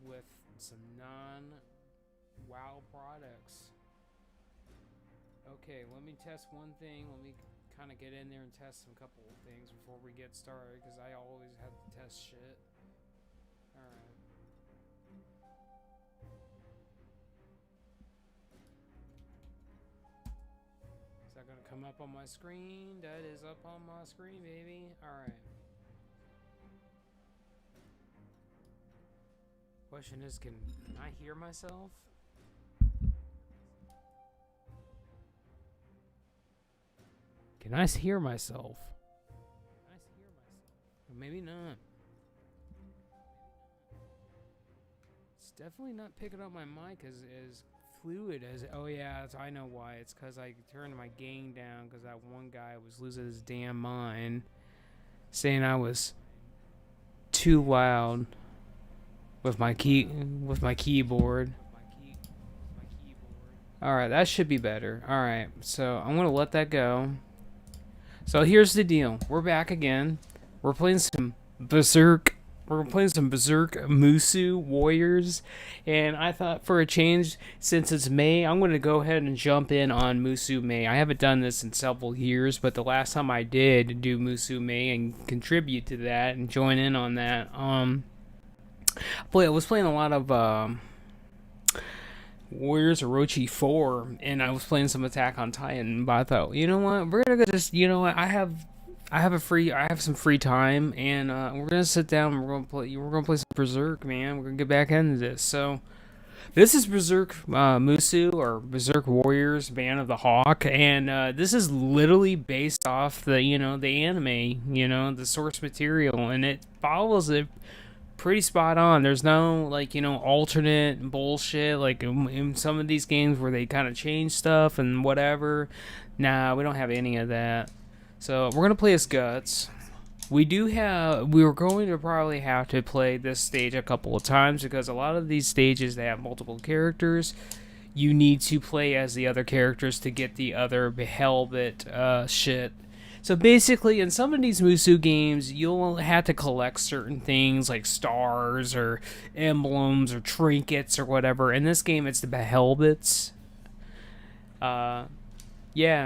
with some non-WoW products. Okay, let me test one thing. Let me kind of get in there and test some couple of things before we get started, because I always have to test shit. Alright. Is that gonna come up on my screen? That is up on my screen, baby. Alright. Question is, can I hear myself? Can I hear myself? Maybe not. It's definitely not picking up my mic as fluid as. Oh yeah, I know why. It's because I turned my gain down because that one guy was losing his damn mind, saying I was too loud with my keyboard. All right, that should be better. All right, so I'm gonna let that go. So here's the deal. We're back again. We're playing some Berserk. We're playing some Berserk Musou Warriors. And I thought for a change, since it's May, I'm going to go ahead and jump in on Musou May. I haven't done this in several years, but the last time I did do Musou May and contribute to that and join in on that, I was playing a lot of Warriors Orochi 4, and I was playing some Attack on Titan, but I thought, you know what, we're gonna just, you know what, I have some free time, and we're gonna sit down and we're gonna play some Berserk, man. We're gonna get back into this. So this is Berserk Musou, or Berserk Warriors Band of the Hawk, and this is literally based off the anime, the source material, and it follows it pretty spot on. There's no alternate bullshit like in some of these games where they kind of change stuff and whatever. Nah, we don't have any of that. So we're gonna play as Guts. We were going to probably have to play this stage a couple of times because a lot of these stages, they have multiple characters. You need to play as the other characters to get the other Behelbet shit. So basically, in some of these Musou games, you'll have to collect certain things like stars or emblems or trinkets or whatever. In this game, it's the Behelbets. Yeah,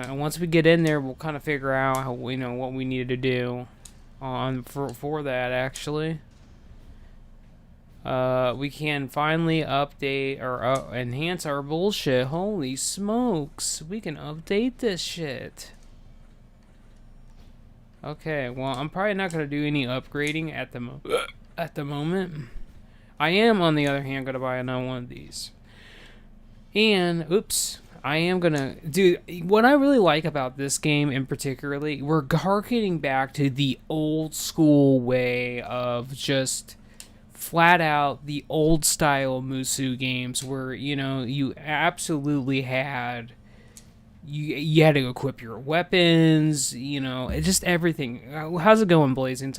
and once we get in there, we'll kind of figure out how what we need to do for that. Actually, we can finally update or enhance our bullshit. Holy smokes, we can update this shit. Okay, well, I'm probably not going to do any upgrading at the moment. I am, on the other hand, going to buy another one of these. And, oops, I am going to do... What I really like about this game in particularly, we're harkening back to the old school way of just flat out the old style Musou games where, you absolutely had... You had to equip your weapons, just everything. How's it going, Blazing?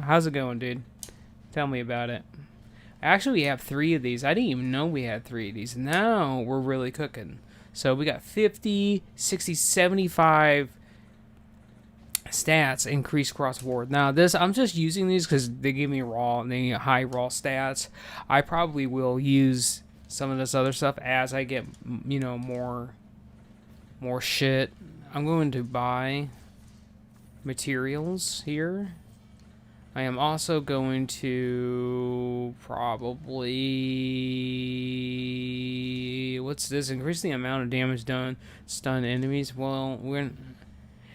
How's it going, dude? Tell me about it. Actually, we have 3 of these. I didn't even know we had 3 of these. Now we're really cooking. So we got 50, 60, 75 stats increased across the board. Now I'm just using these because they give me high raw stats. I probably will use some of this other stuff as I get, more shit. I'm going to buy materials here. I am also going to probably... What's this? Increase the amount of damage done. Stun enemies. Well,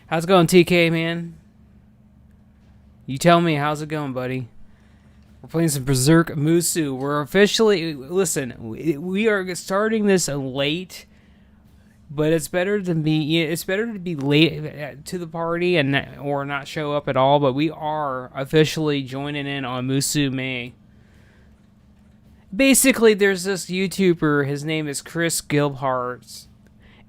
how's it going, TK, man? You tell me, how's it going, buddy? We're playing some Berserk Musou. We're officially... Listen, we are starting this late... But it's better to be late to the party or not show up at all. But we are officially joining in on Musou May. Basically, there's this YouTuber. His name is Chris Gilbhart,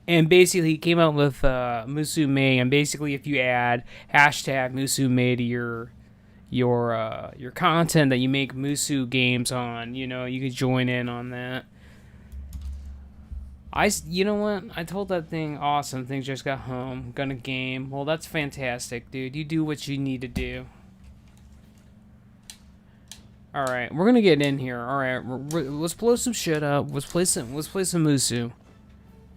and basically he came out with Musou May. And basically, if you add hashtag Musou May to your content that you make Musou games on, you can join in on that. You know what? I told that thing, awesome, things just got home, gonna game. Well, that's fantastic, dude. You do what you need to do. All right, we're gonna get in here. All right, let's blow some shit up. Let's play some Musou.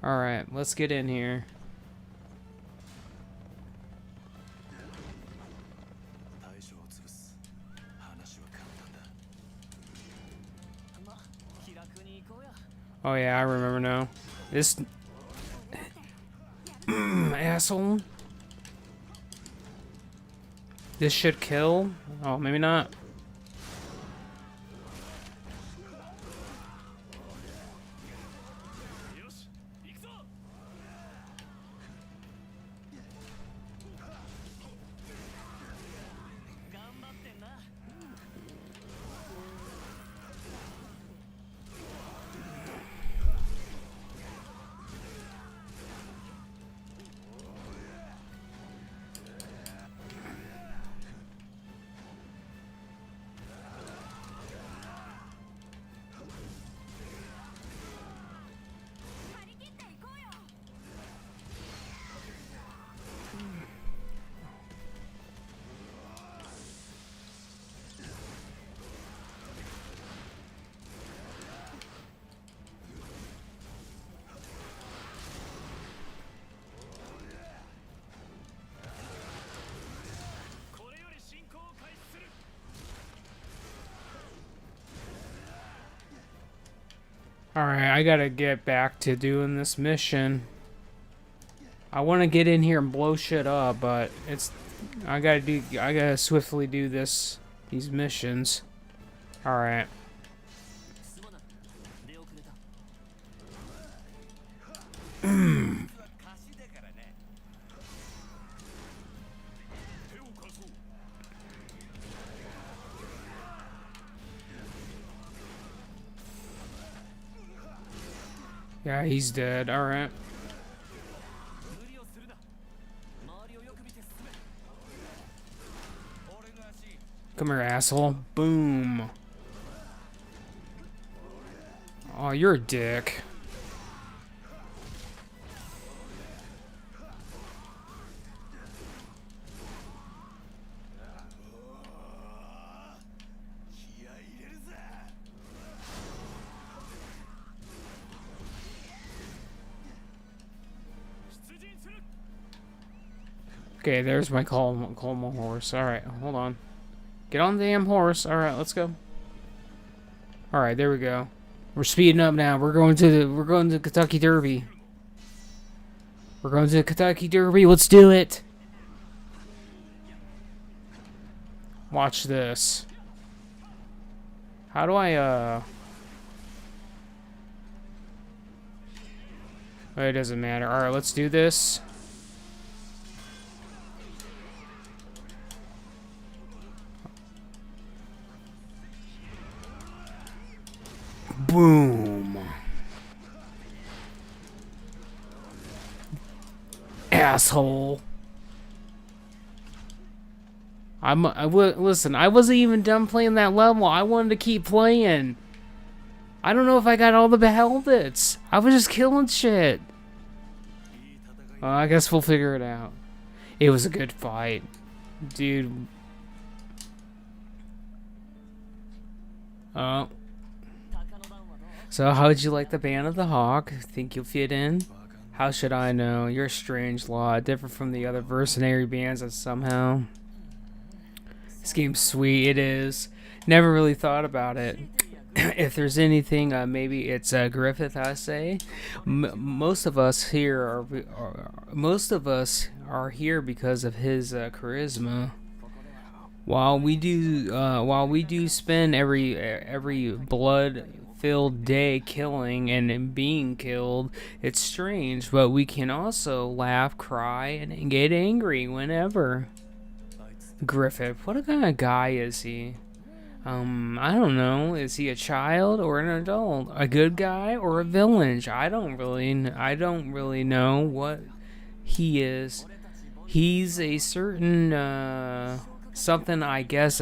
All right, let's get in here. Oh yeah, I remember now. This asshole. This should kill. Oh, maybe not. Alright, I gotta get back to doing this mission. I want to get in here and blow shit up, but I gotta swiftly do these missions. Alright. Yeah, he's dead. Alright. Come here, asshole. Boom. Oh, you're a dick. Okay, there's my calm horse. Alright, hold on. Get on the damn horse. Alright, let's go. Alright, there we go. We're speeding up now. We're going to Kentucky Derby. We're going to Kentucky Derby. Let's do it. Watch this. How do I Oh, it doesn't matter. Alright, let's do this. Boom. Asshole. Listen, I wasn't even done playing that level. I wanted to keep playing. I don't know if I got all the helmets. I was just killing shit. Well, I guess we'll figure it out. It was a good fight. Dude. Oh. So, how'd you like the Band of the Hawk? Think you'll fit in? How should I know? You're a strange lot, different from the other mercenary bands that somehow... This game's sweet, it is. Never really thought about it. If there's anything, maybe it's Griffith, I say. Most of us here are here because of his charisma. While we do spend every blood-filled day killing and being killed, it's strange, but we can also laugh, cry, and get angry whenever. Griffith, what kind of guy is he? I don't know. Is he a child or an adult? A good guy or a villain? I don't really know what he is. He's a certain something, I guess,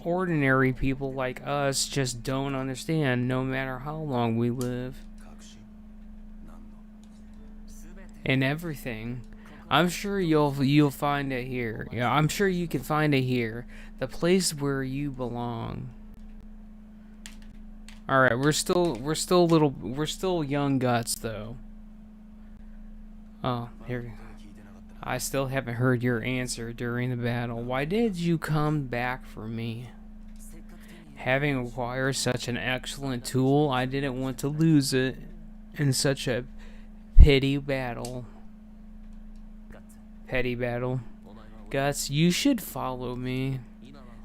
ordinary people like us just don't understand, no matter how long we live. And everything. I'm sure you'll find it here. Yeah, I'm sure you can find it here. The place where you belong. All right, we're still young guts though. Oh, here. I still haven't heard your answer during the battle. Why did you come back for me? Having acquired such an excellent tool, I didn't want to lose it in such a petty battle. Guts, you should follow me.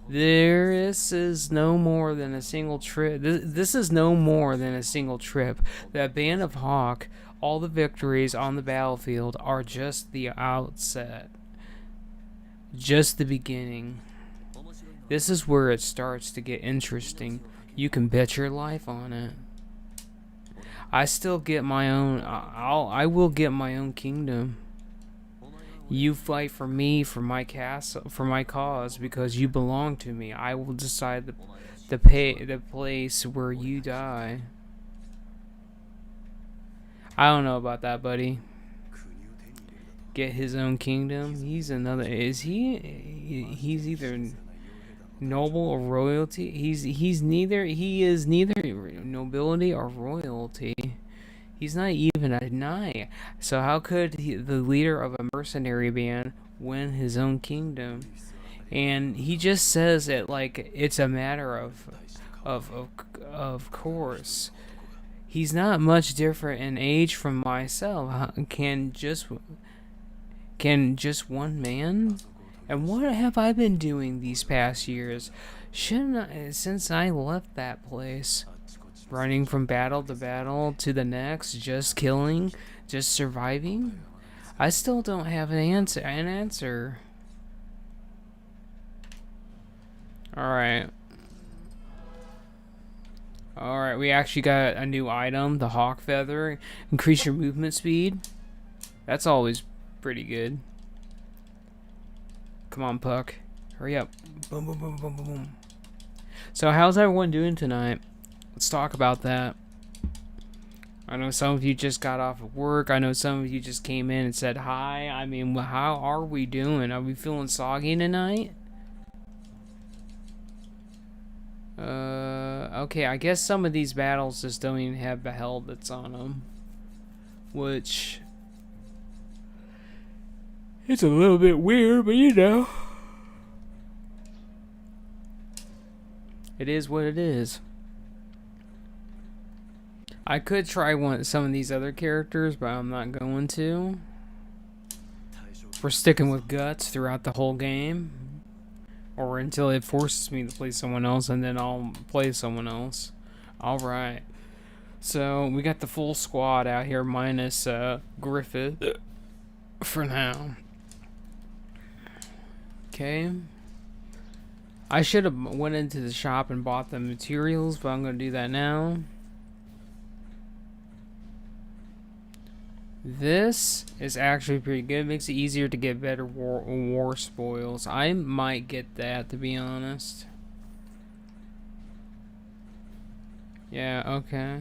This is no more than a single trip. This is no more than a single trip. That band of Hawk, all the victories on the battlefield are just the outset. Just the beginning. This is where it starts to get interesting. You can bet your life on it. I still get my own. I will get my own kingdom. You fight for me, for my castle, for my cause, because you belong to me. I will decide the place where you die. I don't know about that, buddy. Get his own kingdom. He's another. Is he? He's either noble or royalty. He's neither. He is neither nobility or royalty. He's not even a knight. So how could the leader of a mercenary band win his own kingdom? And he just says it like it's a matter of course. He's not much different in age from myself. Can just one man? And what have I been doing these past years? Shouldn't I, since I left that place? Running from battle to battle to the next, just killing, just surviving? I still don't have an answer. Alright. Alright, we actually got a new item, the Hawk Feather. Increase your movement speed. That's always pretty good. Come on, Puck. Hurry up. Boom, boom, boom, boom, boom, boom. So how's everyone doing tonight? Let's talk about that. I know some of you just got off of work. I know some of you just came in and said hi. I mean, how are we doing? Are we feeling soggy tonight? Okay, I guess some of these battles just don't even have the helmets on them. Which... it's a little bit weird, but you know. It is what it is. I could try some of these other characters, but I'm not going to. We're sticking with Guts throughout the whole game. Or until it forces me to play someone else, and then I'll play someone else. Alright. So, we got the full squad out here, minus Griffith. For now. Okay. I should have went into the shop and bought the materials, but I'm going to do that now. This is actually pretty good. It makes it easier to get better war spoils. I might get that, to be honest. Yeah, okay.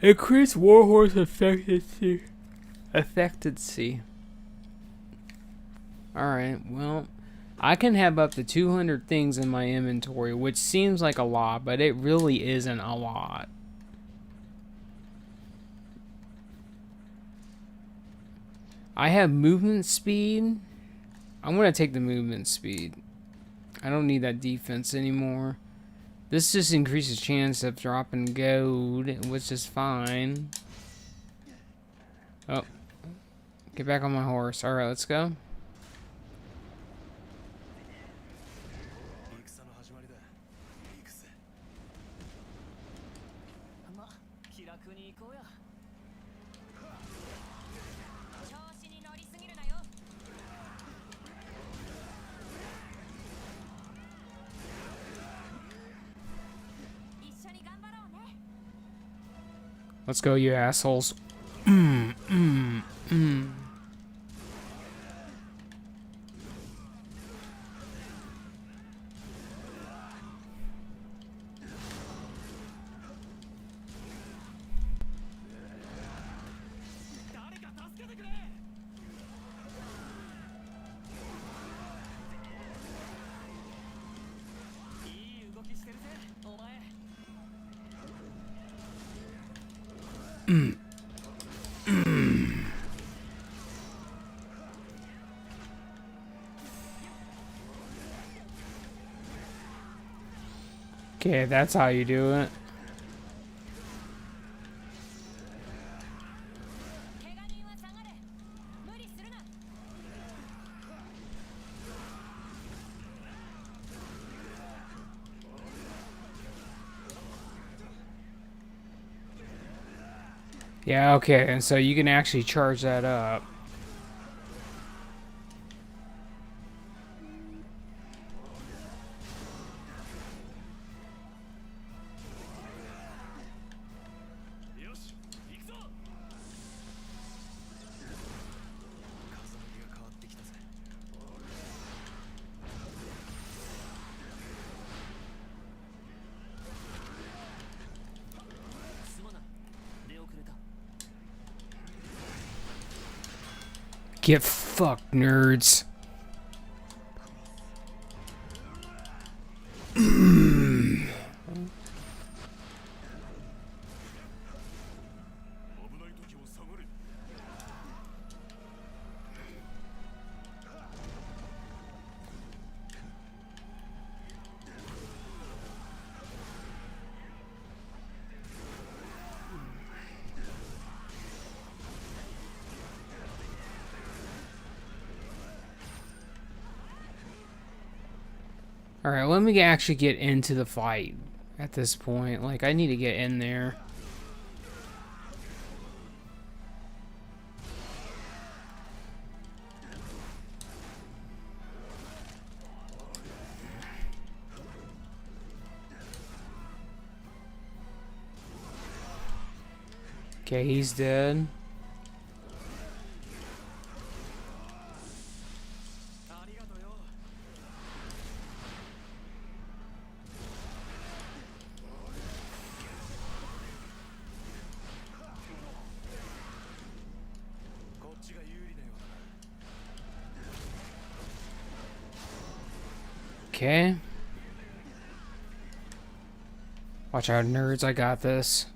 Increase warhorse effectiveness. Alright, well, I can have up to 200 things in my inventory, which seems like a lot, but it really isn't a lot. I have movement speed. I'm going to take the movement speed. I don't need that defense anymore. This just increases chance of dropping gold, which is fine. Oh. Get back on my horse. Alright, let's go. Let's go, you assholes. Okay, that's how you do it. Yeah, okay, and so you can actually charge that up. Get fucked, nerds. Alright, let me actually get into the fight at this point. Like, I need to get in there. Okay, he's dead. Okay. Watch out, nerds. I got this.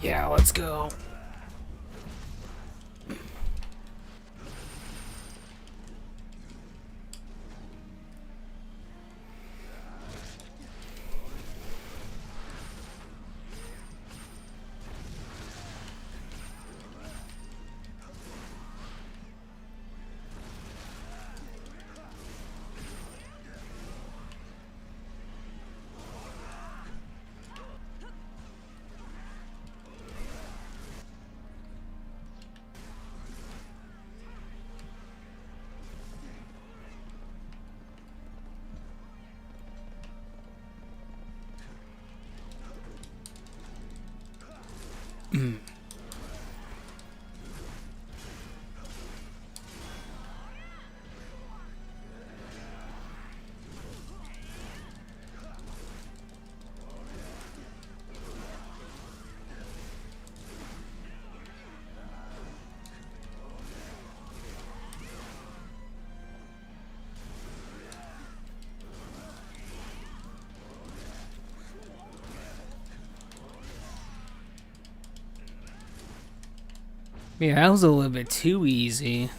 Yeah, let's go. Yeah, that was a little bit too easy.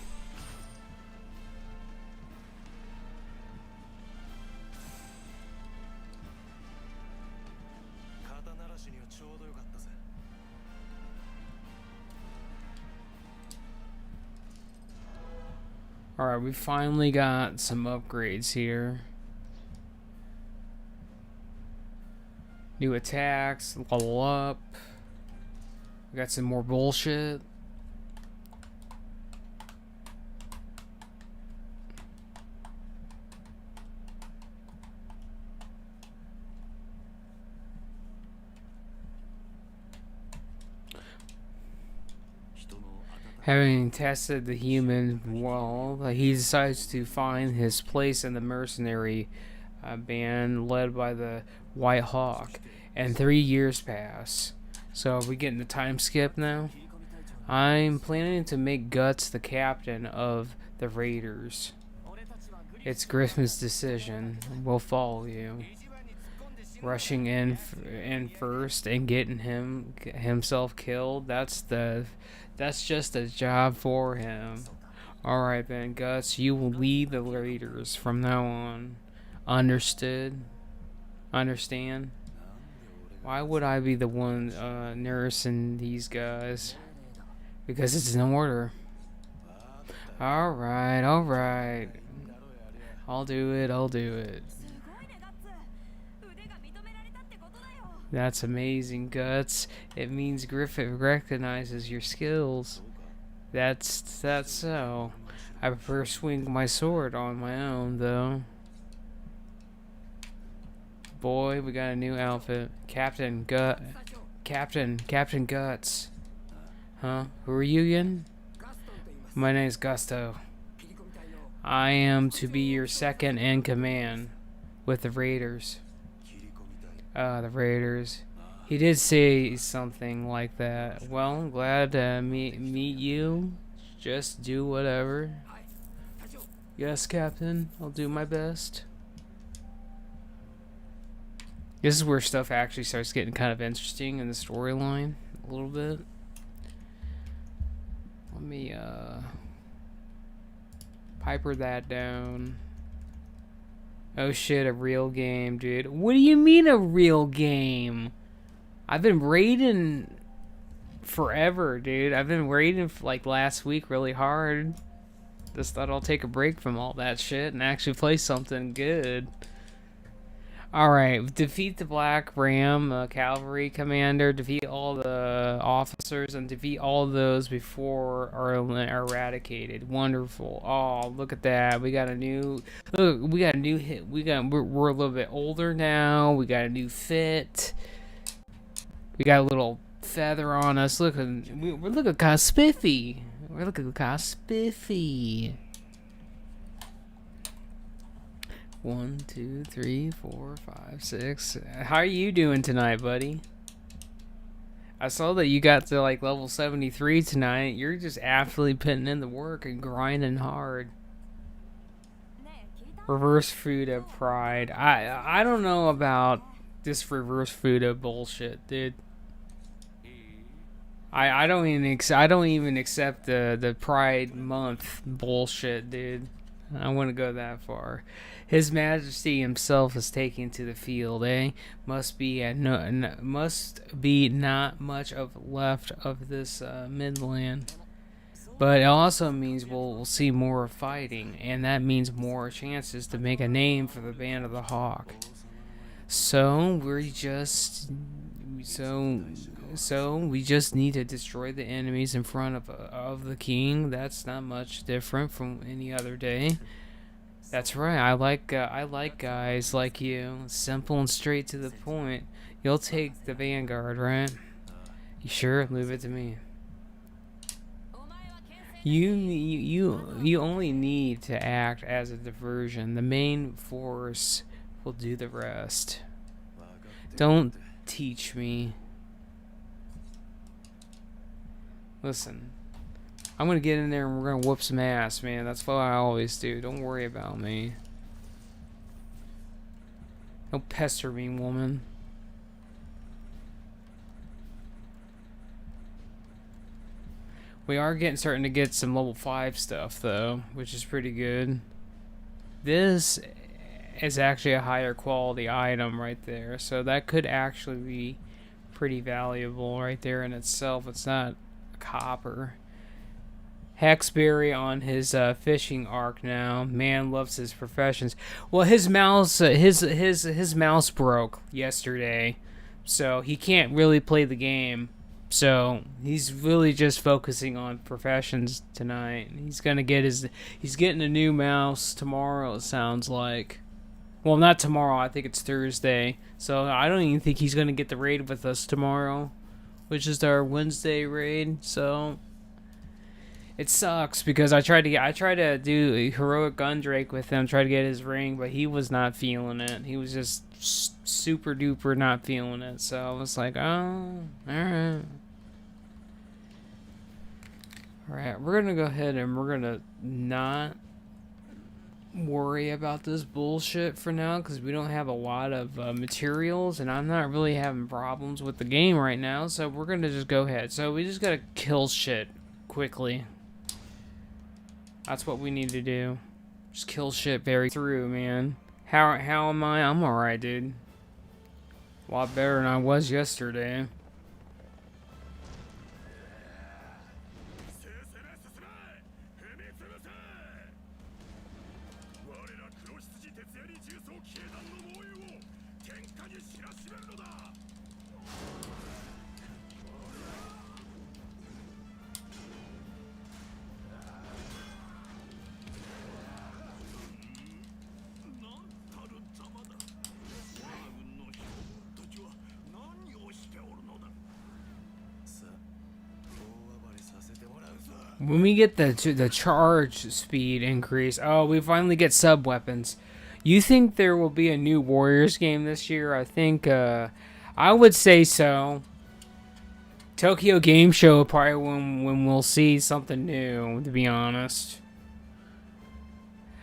Alright, we finally got some upgrades here. New attacks, level up. We got some more bullshit. Having tested the human, well, he decides to find his place in the mercenary a band led by the White Hawk, and 3 years pass. So are we getting the time skip now? I'm planning to make Guts the captain of the Raiders. It's Griffin's decision. We'll follow you. Rushing in first and getting himself killed. That's just a job for him. All right, then, Guts. You will lead the Raiders from now on. Understood? Understand? Why would I be the one nursing these guys? Because it's in order. Alright, alright. I'll do it. That's amazing, Guts. It means Griffith recognizes your skills. That's so. I prefer swing my sword on my own, though. Boy, we got a new outfit. Captain Guts. Huh? Who are you again? My name is Gusto. I am to be your second in command with the Raiders. The Raiders. He did say something like that. Well, I'm glad to meet you. Just do whatever. Yes, Captain. I'll do my best. This is where stuff actually starts getting kind of interesting in the storyline. A little bit. Let me, Piper that down. Oh shit, a real game, dude. What do you mean a real game? I've been raiding forever, dude. I've been raiding for like last week really hard. Just thought I'll take a break from all that shit and actually play something good. Alright, defeat the Black Ram cavalry commander, defeat all the officers, and defeat all those before are eradicated. Wonderful. Oh, look at that. We got a new hit. We're a little bit older now. We got a new fit. We got a little feather on us. We're looking kind of spiffy. We're looking kind of spiffy. 1, 2, 3, 4, 5, 6. How are you doing tonight, buddy? I saw that you got to like level 73 tonight. You're just absolutely putting in the work and grinding hard. Reverse Fuda pride. I don't know about this reverse Fuda bullshit, dude. I don't even accept the Pride Month bullshit, dude. I wouldn't go that far. His Majesty himself is taking to the field, eh? Must be not much of left of this Midland. But it also means we'll see more fighting, and that means more chances to make a name for the Band of the Hawk. So we just need to destroy the enemies in front of the king. That's not much different from any other day. That's right. I like guys like you, simple and straight to the point. You'll take the vanguard, right? You sure? Leave it to me. You only need to act as a diversion. The main force will do the rest. Don't teach me. Listen, I'm gonna get in there and we're gonna whoop some ass, man. That's what I always do. Don't worry about me. Don't pester me, woman. We are starting to get some level 5 stuff, though, which is pretty good. This is actually a higher quality item right there, so that could actually be pretty valuable right there in itself. It's not copper. Hexberry on his fishing arc now. Man loves his professions. Well, his mouse his mouse broke yesterday, so he can't really play the game. So he's really just focusing on professions tonight. He's getting a new mouse tomorrow, it sounds like. Well, not tomorrow. I think it's Thursday. So I don't even think he's gonna get the raid with us tomorrow, which is our Wednesday raid. So It sucks because I tried to do a heroic Gundrake with him, try to get his ring, but he was not feeling it. He was just super duper not feeling it. So I was like, oh, alright. Alright, we're gonna go ahead and we're gonna not worry about this bullshit for now because we don't have a lot of materials and I'm not really having problems with the game right now, so we're gonna just go ahead. So we just gotta kill shit quickly. That's what we need to do. Just kill shit very through, man. How am I? I'm alright, dude. A lot better than I was yesterday. When we get the charge speed increase, oh, we finally get sub weapons. You think there will be a new Warriors game this year? I think, I would say so. Tokyo Game Show probably when we'll see something new, to be honest.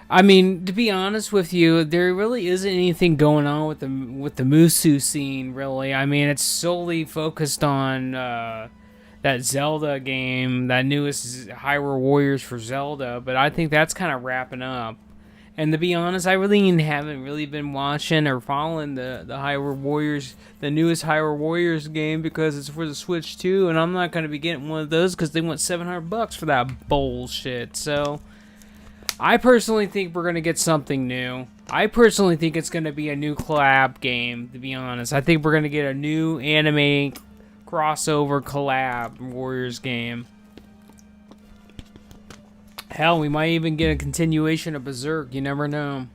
I mean, to be honest with you, there really isn't anything going on with the Musou scene, really. I mean, it's solely focused on that Zelda game, that newest Hyrule Warriors for Zelda, but I think that's kind of wrapping up. And to be honest, I really haven't really been watching or following the Hyrule Warriors, the newest Hyrule Warriors game, because it's for the Switch 2, and I'm not going to be getting one of those because they want $700 for that bullshit. So I personally think we're going to get something new. I personally think it's going to be a new collab game, to be honest. I think we're going to get a new anime crossover collab Warriors game. Hell, we might even get a continuation of Berserk. You never know.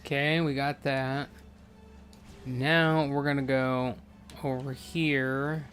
Okay, we got that. Now we're gonna go over here.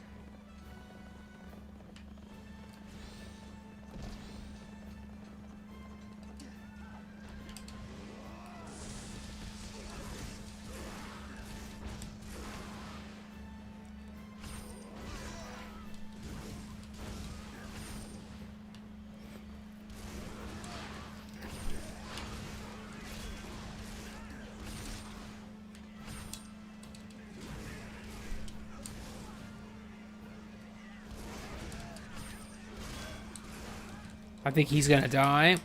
I think he's gonna die.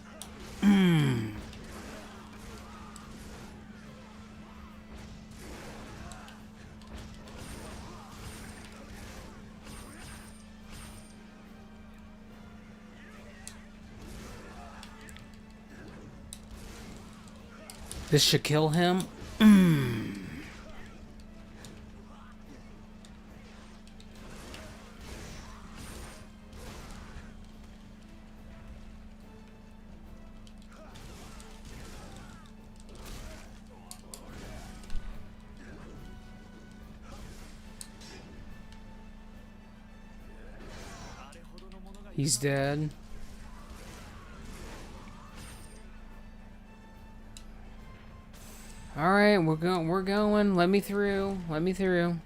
This should kill him. He's dead. All right, we're going. Let me through. Let me through.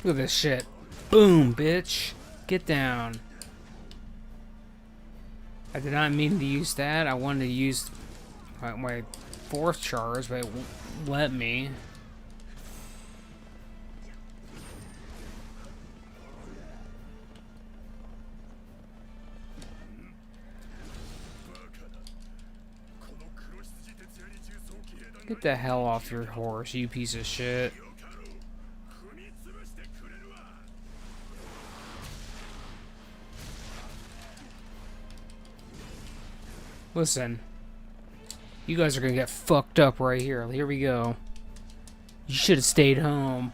Look at this shit. Boom, bitch. Get down. I did not mean to use that. I wanted to use my fourth charge, but it won't let me. Get the hell off your horse, you piece of shit. Listen. You guys are gonna get fucked up right here. Here we go. You should have stayed home.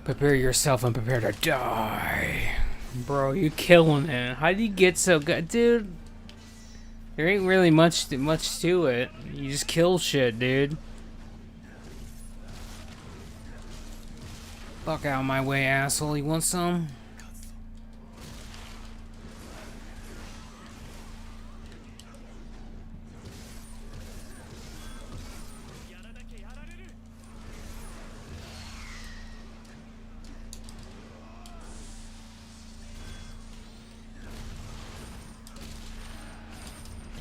Prepare yourself and prepare to die. Bro, you killing it. How do you get so good? Dude, there ain't really much to it. You just kill shit, dude. Fuck out of my way, asshole. You want some?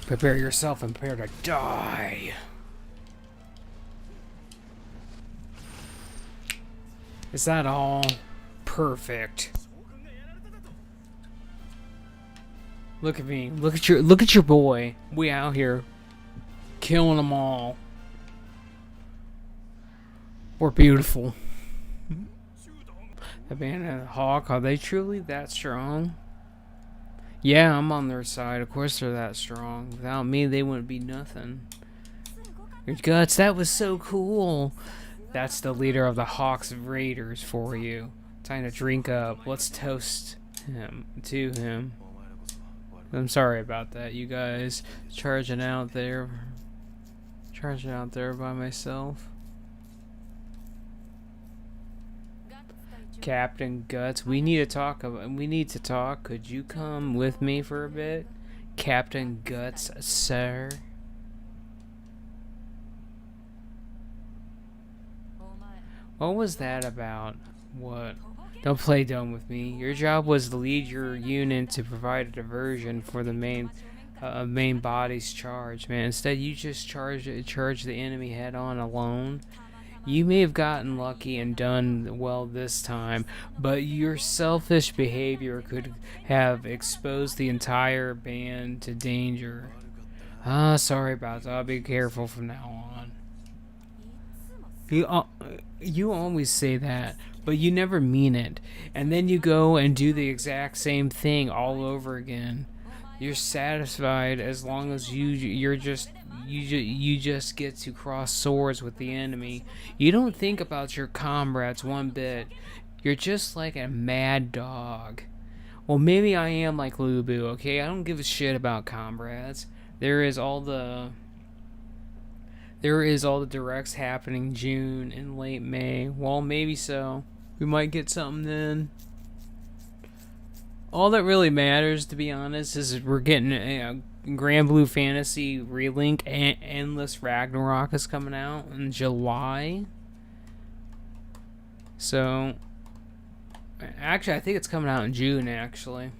Prepare yourself and prepare to die. Is that all? Perfect. Look at me. Look at your boy. We out here killing them all. We're beautiful. The band and the Hawk, are they truly that strong? Yeah, I'm on their side. Of course they're that strong. Without me, they wouldn't be nothing. Your guts, that was so cool. That's the leader of the Hawks Raiders for you. Time to drink up. Let's toast him to him. I'm sorry about that, you guys. Charging out there by myself. Captain Guts, we need to talk. Could you come with me for a bit? Captain Guts, sir. What was that about? What? Don't play dumb with me. Your job was to lead your unit to provide a diversion for the main body's charge, man. Instead, you just charge the enemy head on alone. You may have gotten lucky and done well this time, but your selfish behavior could have exposed the entire band to danger. Sorry about that. I'll be careful from now on. You always say that, but you never mean it. And then you go and do the exact same thing all over again. You're satisfied as long as you just get to cross swords with the enemy. You don't think about your comrades one bit. You're just like a mad dog. Well, maybe I am like Lubu, okay? I don't give a shit about comrades. There is all the directs happening June and late May. Well, maybe so. We might get something then. All that really matters, to be honest, is we're getting a Grand Blue Fantasy Relink and Endless Ragnarok is coming out in July. So, actually, I think it's coming out in June, actually.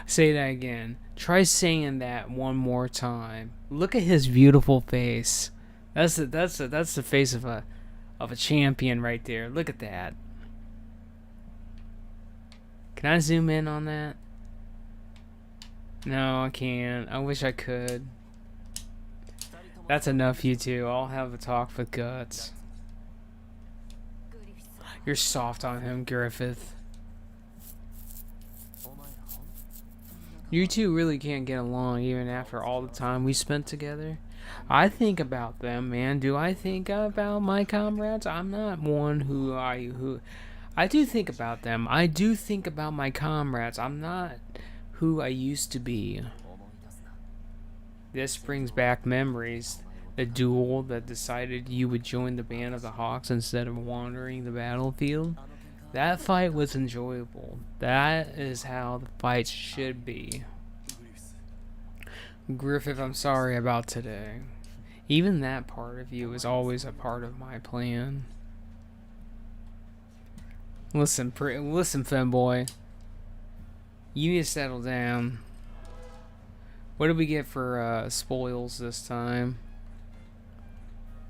Say that again. Try saying that one more time. Look at his beautiful face. That's the face of a champion right there. Look at that. Can I zoom in on that? No, I can't. I wish I could. That's enough, you two. I'll have a talk with Guts. You're soft on him, Griffith. You two really can't get along even after all the time we spent together. I think about them, man. Do I think about my comrades? I'm not one who I do think about them. I do think about my comrades. I'm not who I used to be. This brings back memories. The duel that decided you would join the band of the Hawks instead of wandering the battlefield. That fight was enjoyable. That is how the fights should be. Griffith, I'm sorry about today. Even that part of you is always a part of my plan. Listen, femboy. You need to settle down. What did we get for spoils this time?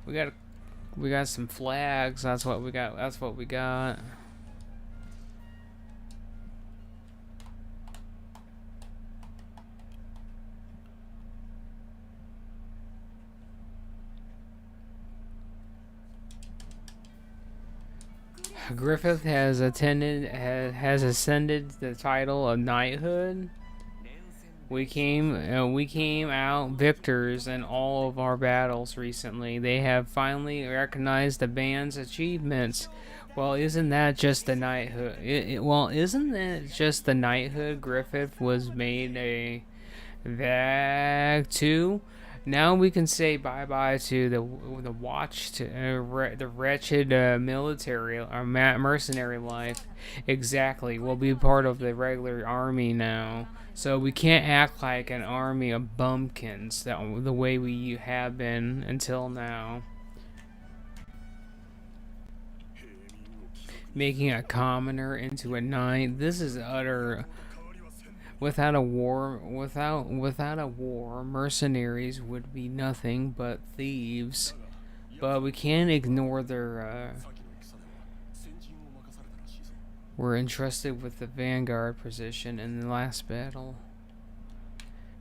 We got some flags. That's what we got. Griffith has ascended the title of knighthood. We came out victors in all of our battles recently. They have finally recognized the band's achievements. Well, isn't that just the knighthood? Isn't that just the knighthood Griffith was made a vag to? Now we can say bye-bye to the wretched military or mercenary life. Exactly. We'll be part of the regular army now. So we can't act like an army of bumpkins the way we have been until now. Making a commoner into a knight. This is utter. Without a war, mercenaries would be nothing but thieves. But we can't ignore their. We're entrusted with the vanguard position in the last battle.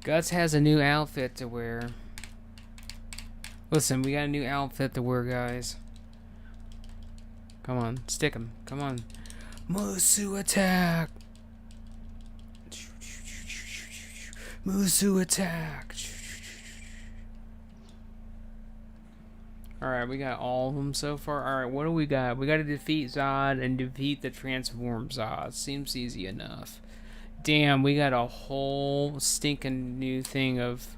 Guts has a new outfit to wear. Listen, we got a new outfit to wear, guys. Come on, stick him. Come on. Musou attack! Musou attack! Alright, we got all of them so far. Alright, what do we got? We gotta defeat Zodd and defeat the transform Zodd. Seems easy enough. Damn, we got a whole stinking new thing of...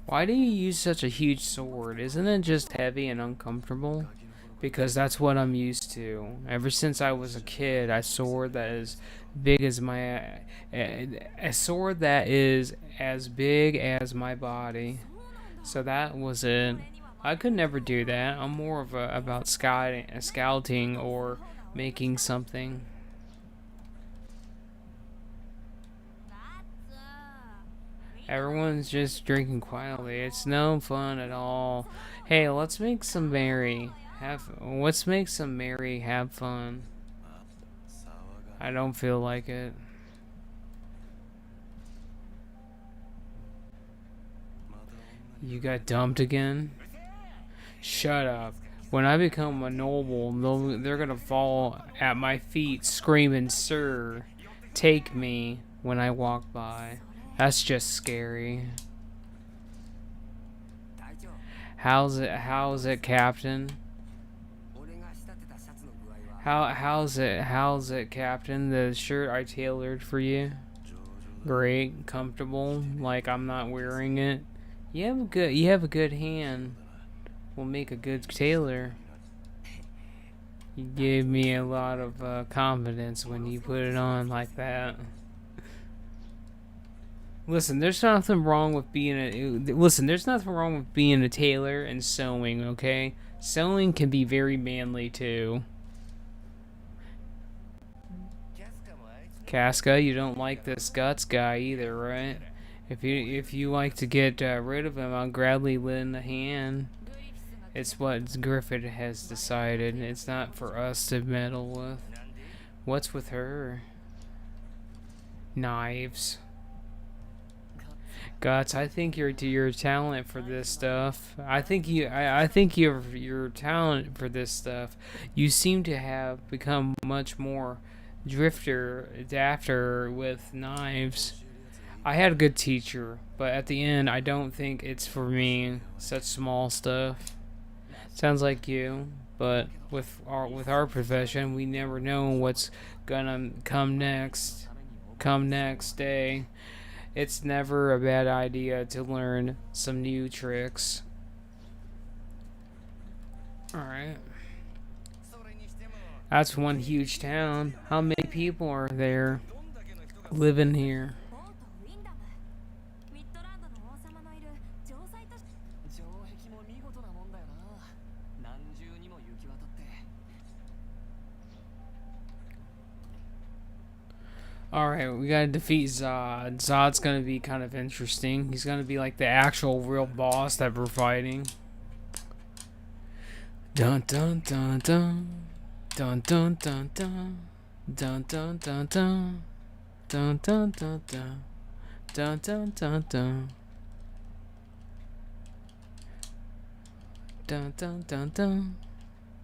Why do you use such a huge sword? Isn't it just heavy and uncomfortable? Because that's what I'm used to. Ever since I was a kid, a sword that is big as my... a sword that is as big as my body. So that was it. I could never do that. I'm more of about scouting or making something. Everyone's just drinking quietly. It's no fun at all. Hey, let's make some merry. Let's make some merry. Have fun. I don't feel like it. You got dumped again? Shut up. When I become a noble, they're gonna fall at my feet screaming, "Sir, take me," when I walk by. That's just scary. How's it, Captain? How's it, Captain? The shirt I tailored for you. Great, comfortable, like I'm not wearing it. You have a good hand. Will make a good tailor. You gave me a lot of confidence when you put it on like that. Listen, there's nothing wrong with being a tailor and sewing, okay? Sewing can be very manly too. Casca, you don't like this Guts guy either, right? If you like to get rid of him, I'll gladly lend a hand. It's what Griffith has decided. It's not for us to meddle with. What's with her? Knives. Guts, I think your talent for this stuff. I think your talent for this stuff. You seem to have become much more adapter with knives. I had a good teacher, but at the end, I don't think it's for me. Such small stuff. Sounds like you, but with our profession, we never know what's gonna come next. Come next day. It's never a bad idea to learn some new tricks. Alright. That's one huge town. How many people are there living here? Alright, we gotta defeat Zodd. Zodd's gonna be kind of interesting. He's gonna be like the actual real boss that we're fighting. Dun dun dun dun. Dun dun dun dun. Dun dun dun dun. Dun dun dun dun. Dun dun dun dun. Dun dun dun dun.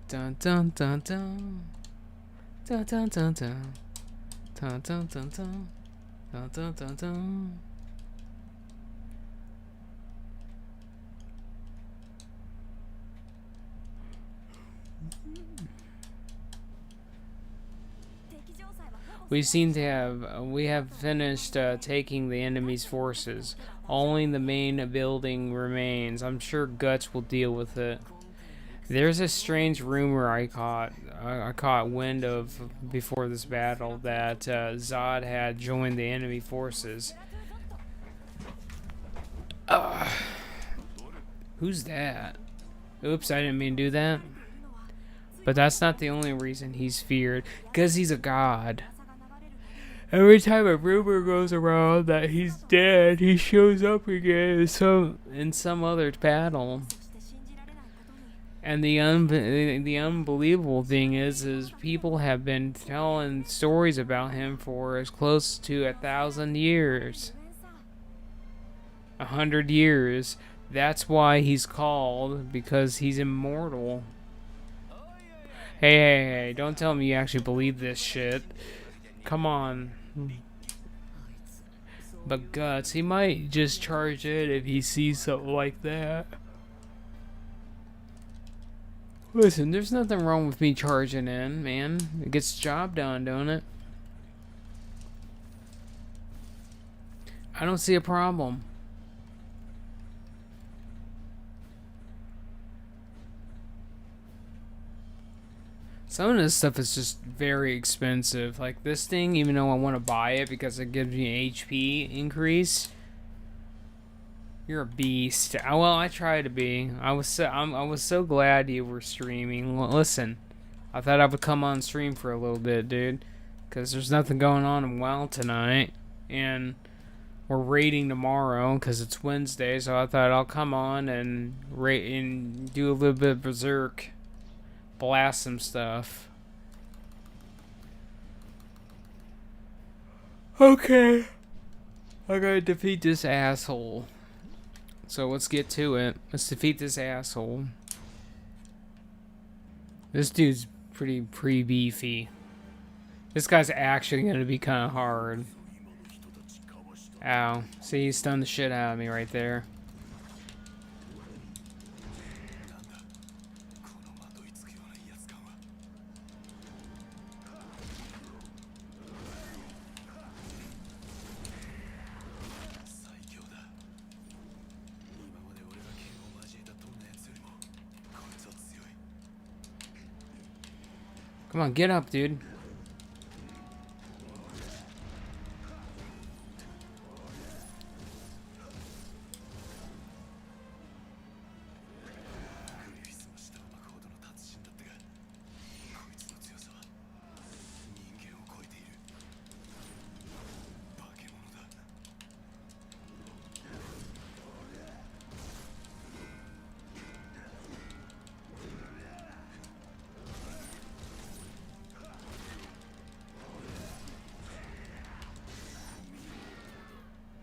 Dun dun dun dun. Dun dun dun dun. Dun dun dun dun. Dun dun dun dun. We have finished taking the enemy's forces. Only the main building remains. I'm sure Guts will deal with it. There's a strange rumor I caught wind of before this battle that Zodd had joined the enemy forces. Who's that? Oops, I didn't mean to do that. But that's not the only reason he's feared, because he's a god. Every time a rumor goes around that he's dead, he shows up again in some other battle. And the unbelievable thing is people have been telling stories about him for as close to 1,000 years. 100 years. That's why he's called, because he's immortal. Hey, don't tell me you actually believe this shit. Come on. But Guts, he might just charge it if he sees something like that. Listen, there's nothing wrong with me charging in, man. It gets the job done, don't it? I don't see a problem. Some of this stuff is just very expensive. Like this thing, even though I want to buy it because it gives me an HP increase. You're a beast. Well, I try to be. I was so glad you were streaming. Listen, I thought I would come on stream for a little bit, dude, because there's nothing going on in WoW tonight, and we're raiding tomorrow because it's Wednesday. So I thought I'll come on and rate and do a little bit of Berserk, blast some stuff. Okay, I gotta defeat this asshole. So let's get to it. Let's defeat this asshole. This dude's pretty beefy. This guy's actually gonna be kind of hard. Ow. See, he stunned the shit out of me right there. Come on, get up, dude.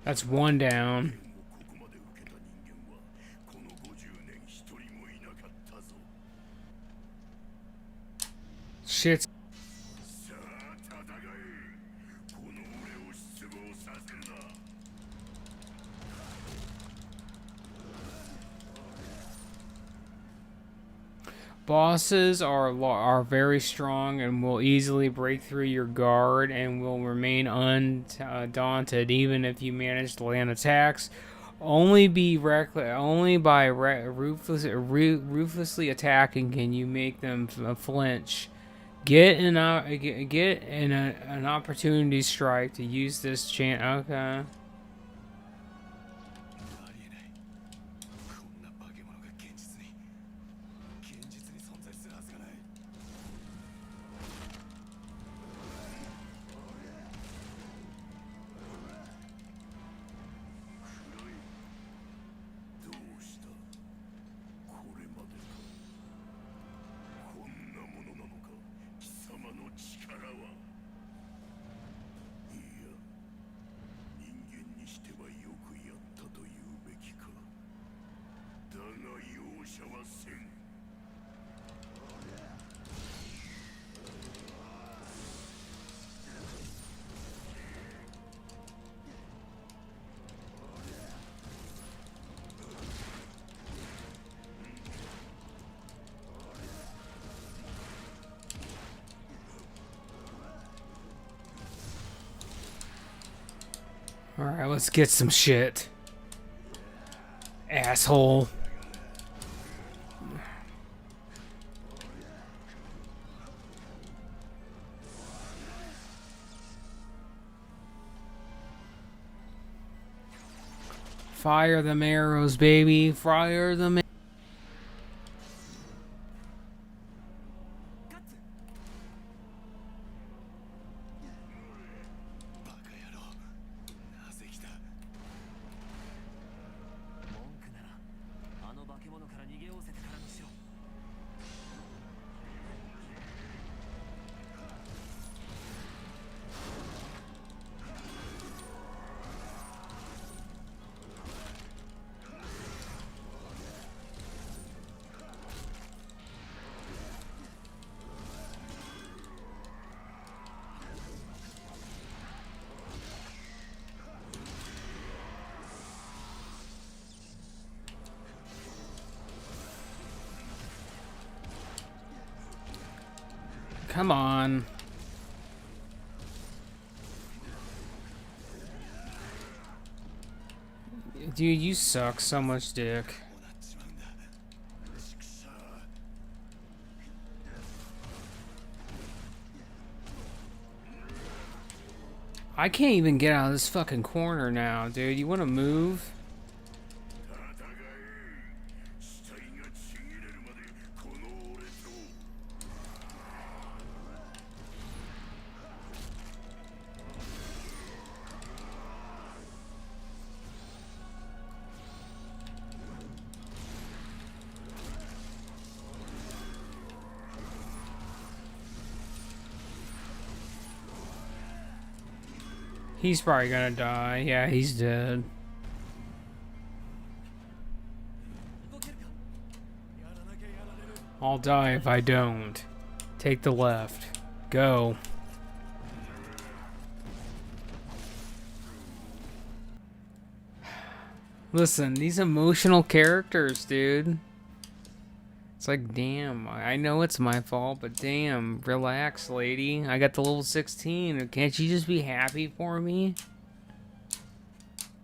That's one down. Shit. Bosses are very strong and will easily break through your guard and will remain undaunted even if you manage to land attacks. Only by ruthlessly attacking can you make them flinch. Get an opportunity strike to use this chance. Okay. Alright, let's get some shit. Asshole. Fire them arrows, baby. Fire them arrows. Come on. Dude, you suck so much dick. I can't even get out of this fucking corner now, dude. You want to move? He's probably gonna die. Yeah, he's dead. I'll die if I don't. Take the left. Go. Listen, these emotional characters, dude. It's like, damn, I know it's my fault, but damn, relax, lady. I got the level 16. Can't you just be happy for me?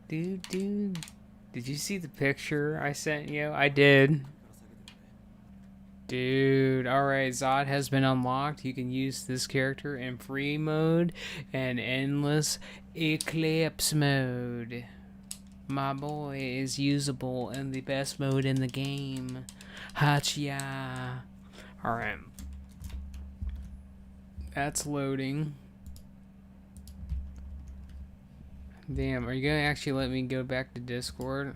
Dude, did you see the picture I sent you? I did. Dude, alright, Zodd has been unlocked. You can use this character in free mode and endless eclipse mode. My boy is usable in the best mode in the game. Hachiya. Alright. That's loading. Damn, are you gonna actually let me go back to Discord?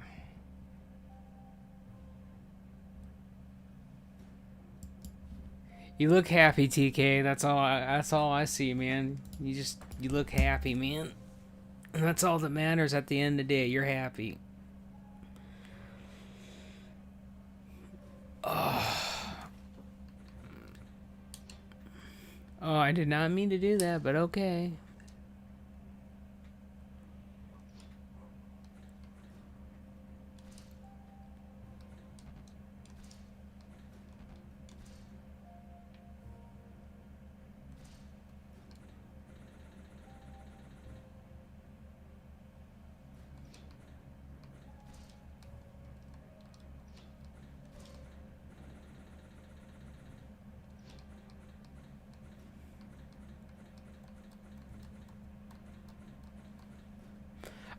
You look happy, TK. That's all I see, man. You look happy, man. And that's all that matters at the end of the day. You're happy. Oh, I did not mean to do that, but okay.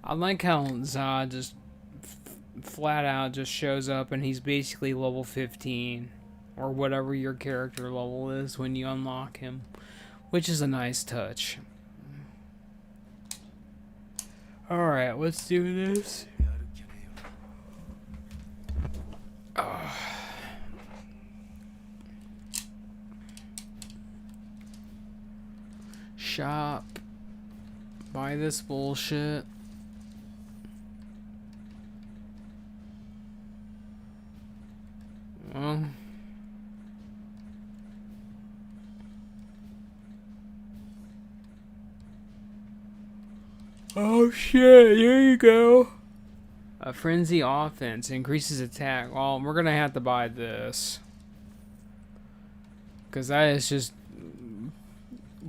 I like how Zodd just flat out just shows up and he's basically level 15 or whatever your character level is when you unlock him, which is a nice touch. Alright, let's do this. Shop. Buy this bullshit. Oh shit, here you go. A frenzy offense increases attack. Well, we're gonna have to buy this. Because that is just...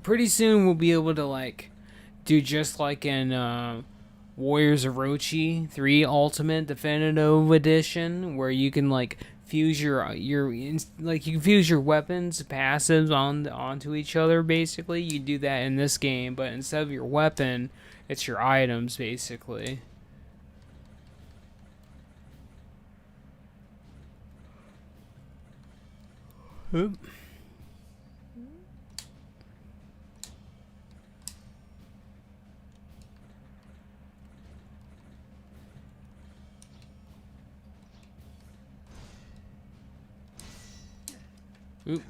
Pretty soon we'll be able to, like, do just like in Warriors of Orochi 3 Ultimate Definitive Edition, where you can, like, fuse your you can fuse your weapons passives onto each other. Basically, you do that in this game, but instead of your weapon, it's your items basically. Oop. Oop.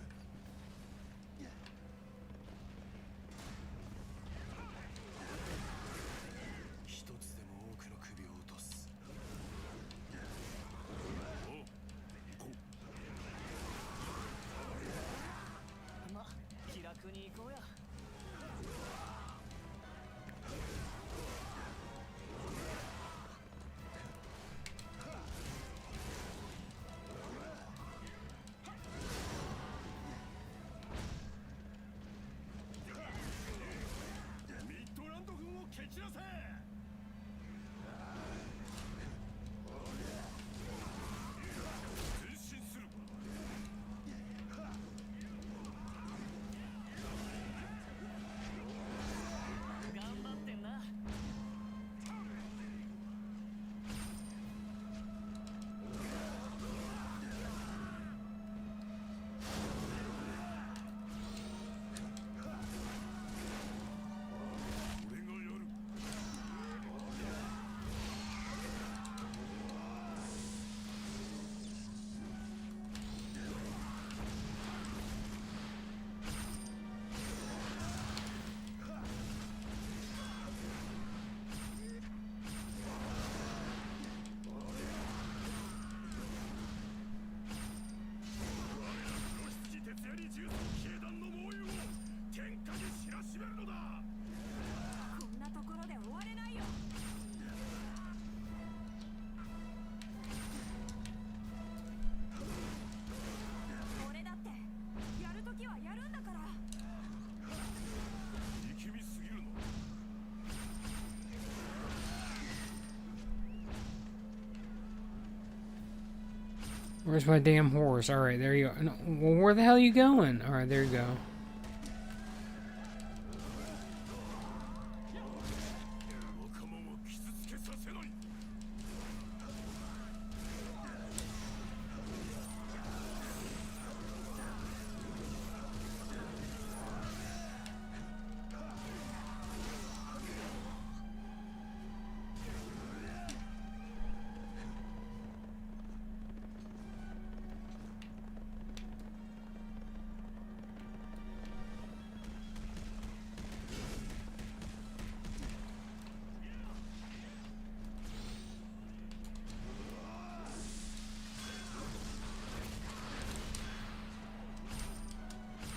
Where's my damn horse? Alright, there you are. No, well, where the hell are you going? Alright, there you go.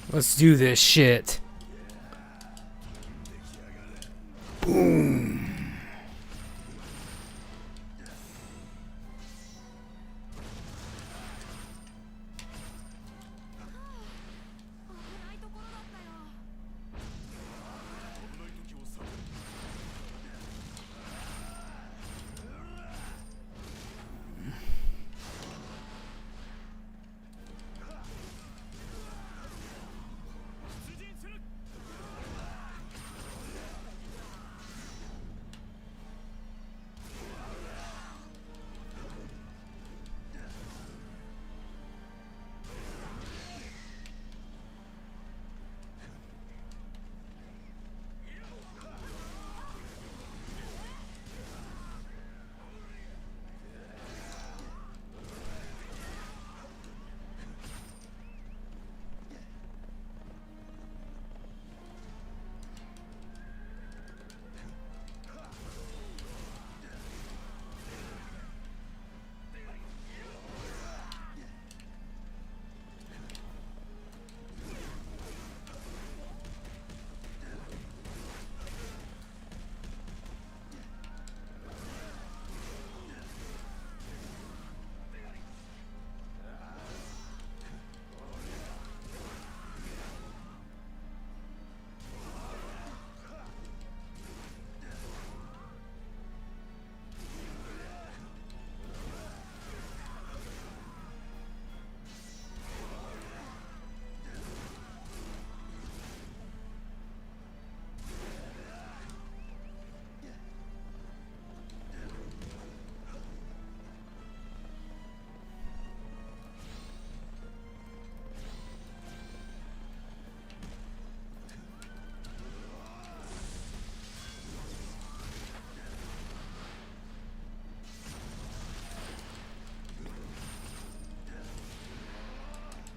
Let's do this shit. Boom.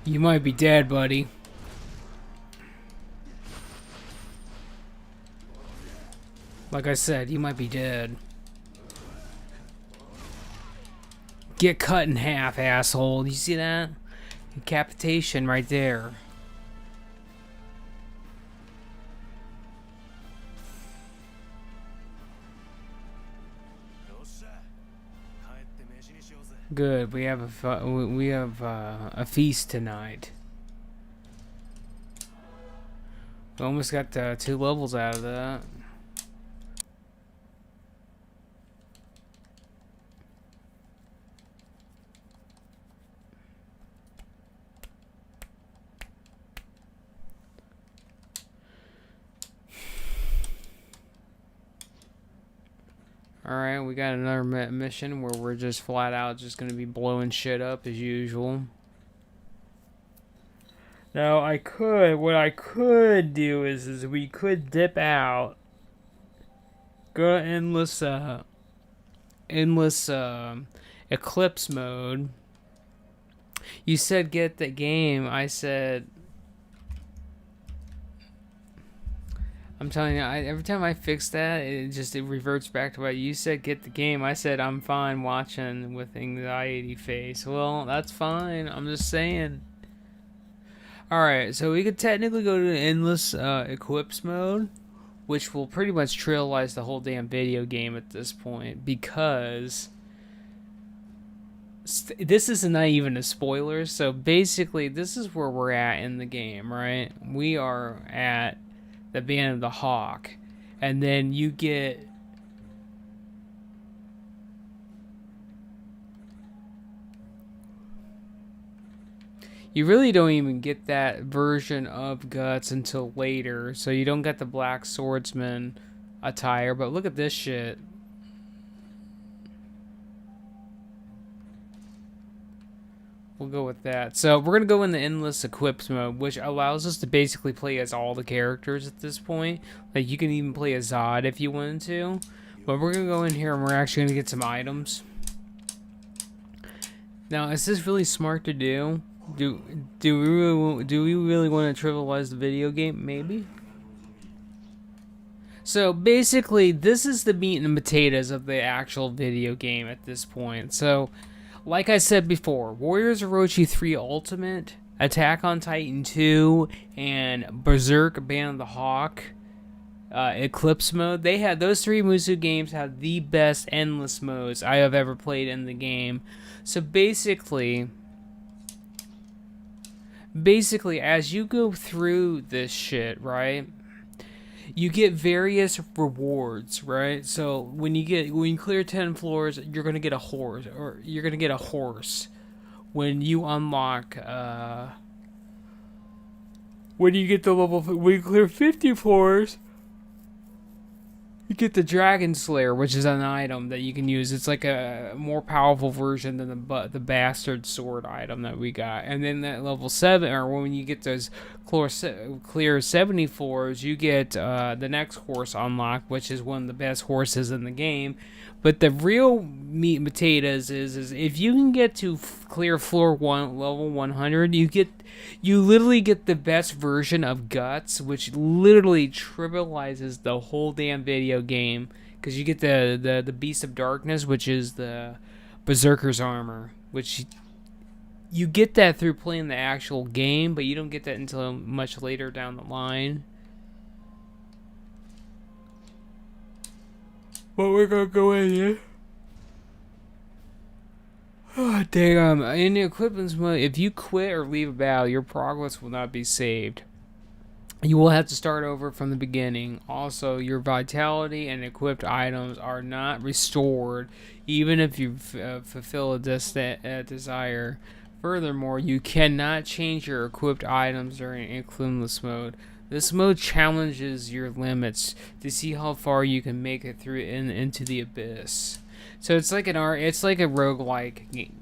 You might be dead, buddy. Like I said, you might be dead. Get cut in half, asshole. You see that? Decapitation right there. Good. We have a feast tonight. We almost got 2 levels out of that. Alright, we got another mission where we're just flat out just going to be blowing shit up as usual. Now, what I could do is we could dip out, go to endless eclipse mode. You said get the game, I said... I'm telling you, every time I fix that, it reverts back to what you said. Get the game. I said I'm fine watching with anxiety face. Well, that's fine. I'm just saying. All right, so we could technically go to endless eclipse mode, which will pretty much trailize the whole damn video game at this point because this is not even a spoiler. So basically, this is where we're at in the game, right? We are at the Band of the Hawk, and then you get You really don't even get that version of Guts until later, so you don't get the Black Swordsman attire. But look at this shit. We'll go with that. So we're going to go in the endless equips mode, which allows us to basically play as all the characters at this point. Like, you can even play as Zodd if you wanted to. But we're going to go in here and we're actually going to get some items. Now, is this really smart to do? Do we really want to trivialize the video game? Maybe. So basically, this is the meat and potatoes of the actual video game at this point. So, like I said before, Warriors Orochi 3 Ultimate, Attack on Titan 2, and Berserk Band of the Hawk Eclipse mode. They had those three Musou games have the best endless modes I have ever played in the game. So basically, as you go through this shit, right, you get various rewards, right? So when you clear 10 floors, you're gonna get a horse, When you unlock, when you clear 50 floors, you get the Dragonslayer, which is an item that you can use. It's like a more powerful version than the bastard sword item that we got. And then at level 7, or when you get those clear 70 floors, you get the next horse unlocked, which is one of the best horses in the game. But the real meat and potatoes is if you can get to clear floor 1, level 100, you literally get the best version of Guts, which literally trivializes the whole damn video game. Because you get the Beast of Darkness, which is the Berserker's armor, which you get that through playing the actual game, but you don't get that until much later down the line. But we're gonna go in here. Oh, damn. In the equipment mode, if you quit or leave a battle, your progress will not be saved. You will have to start over from the beginning. Also, your vitality and equipped items are not restored, even if you fulfill a desire. Furthermore, you cannot change your equipped items during Eclipse mode. This mode challenges your limits to see how far you can make it through into the abyss. So it's like a roguelike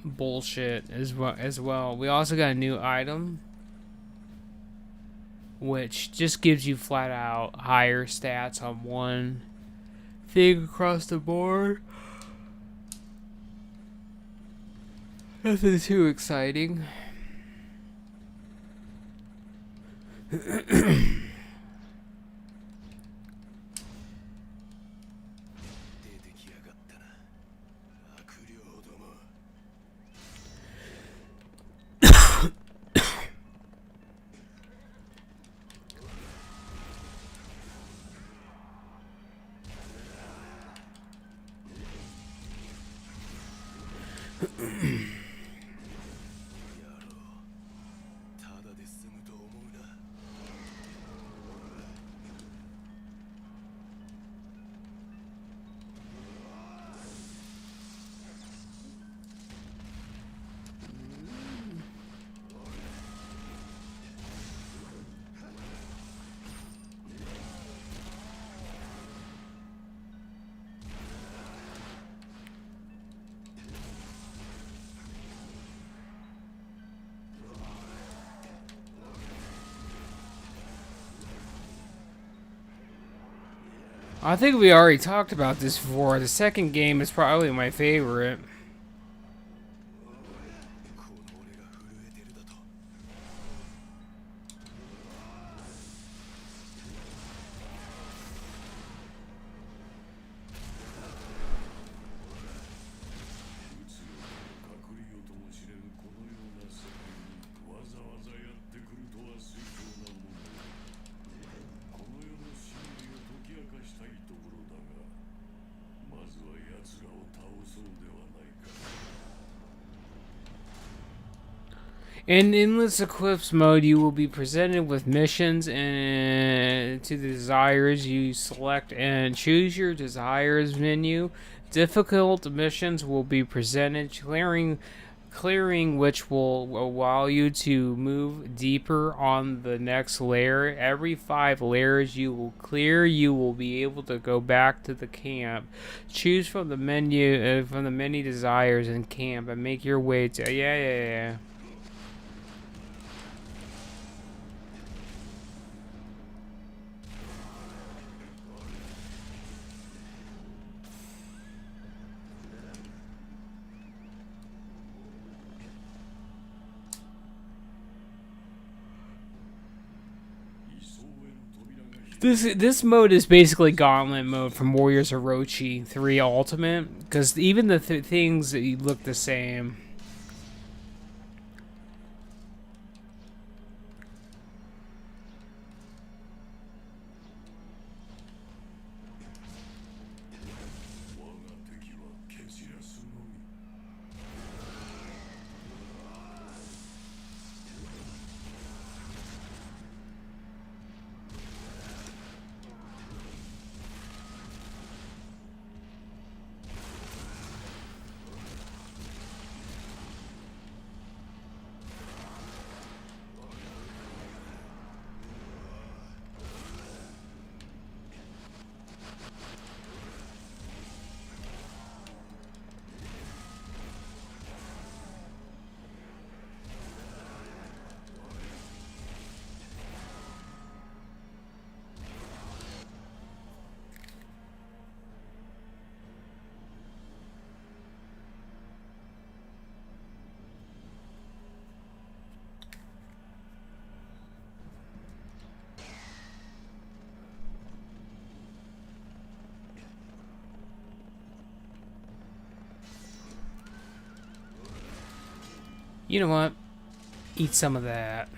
bullshit as well. We also got a new item, which just gives you flat out higher stats on one thing across the board. Nothing too exciting. I think we already talked about this before. The second game is probably my favorite. In Endless Eclipse mode, you will be presented with missions and to the desires you select and choose your desires menu. Difficult missions will be presented. Clearing clearing, which will allow you to move deeper on the next layer. Every 5 layers you will clear, you will be able to go back to the camp, choose from the menu, from the many desires in camp, and make your way to yeah. This mode is basically Gauntlet mode from Warriors Orochi 3 Ultimate, because even the things that look the same. You know what? Eat some of that.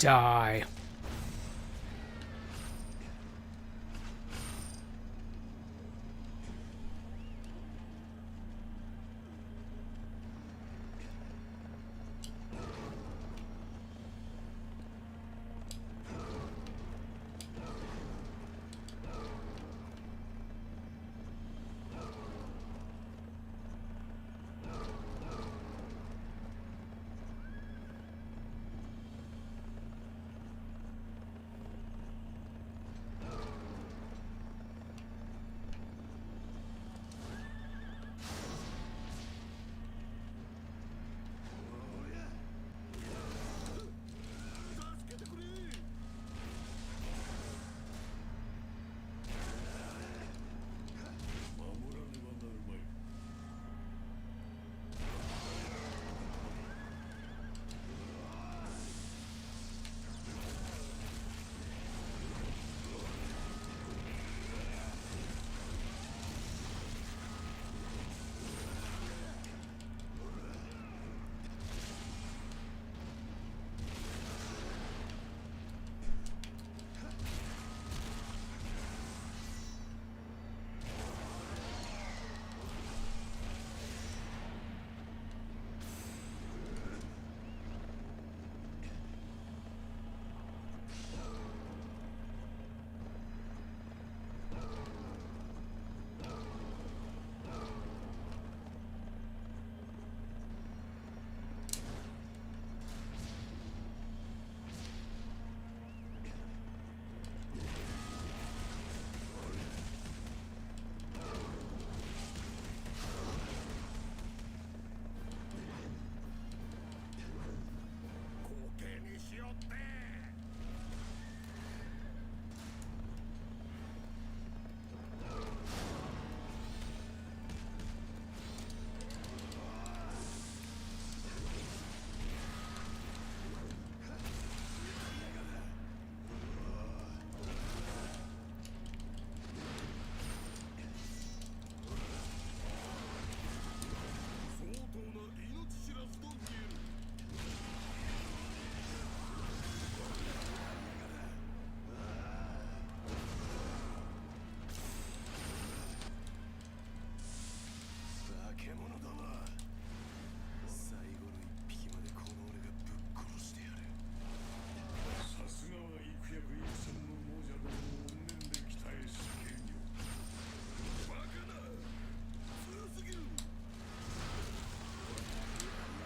Die.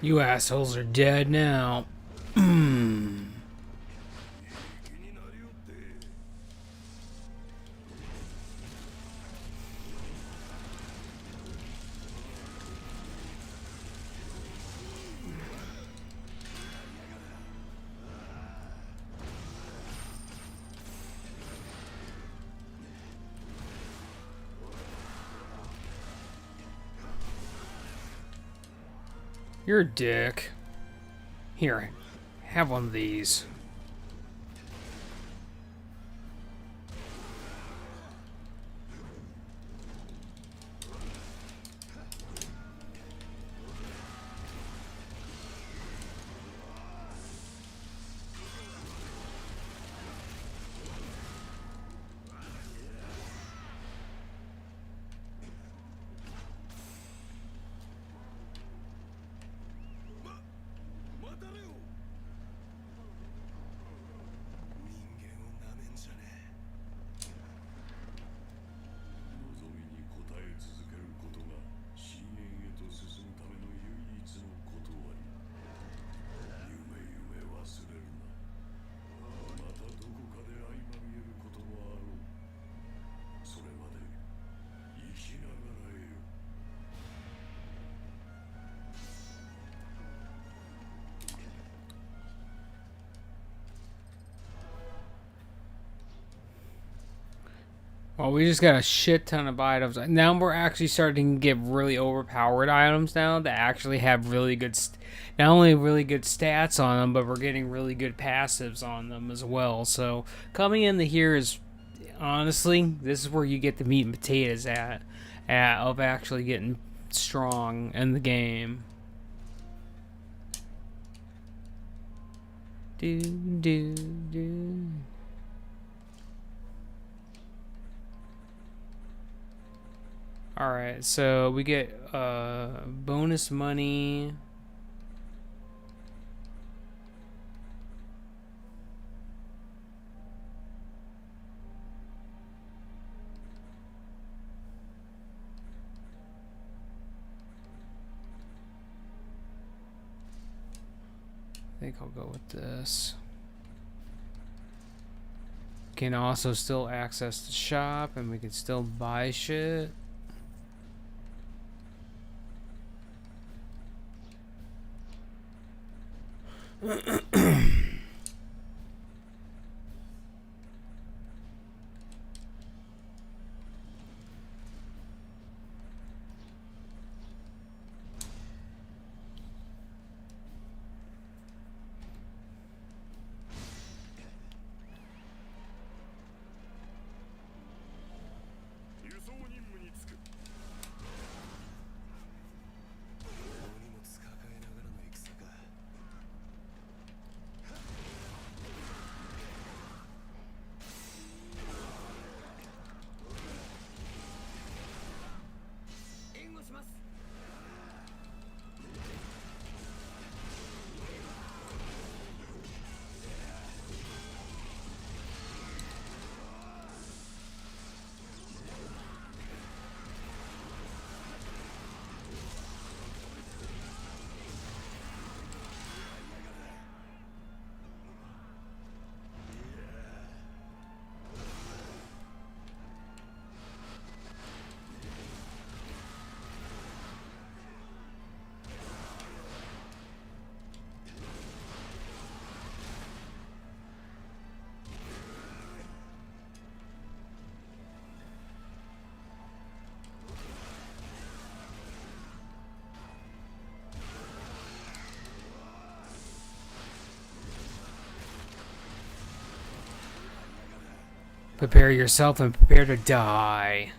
You assholes are dead now. You're a dick. Here, have one of these. Well, we just got a shit ton of items. Now we're actually starting to get really overpowered items now that actually have really good, not only really good stats on them, but we're getting really good passives on them as well. So coming into here is, honestly, this is where you get the meat and potatoes of actually getting strong in the game. Do do do. All right, so we get bonus money. I think I'll go with this. Can also still access the shop, and we can still buy shit. Prepare yourself and prepare to die.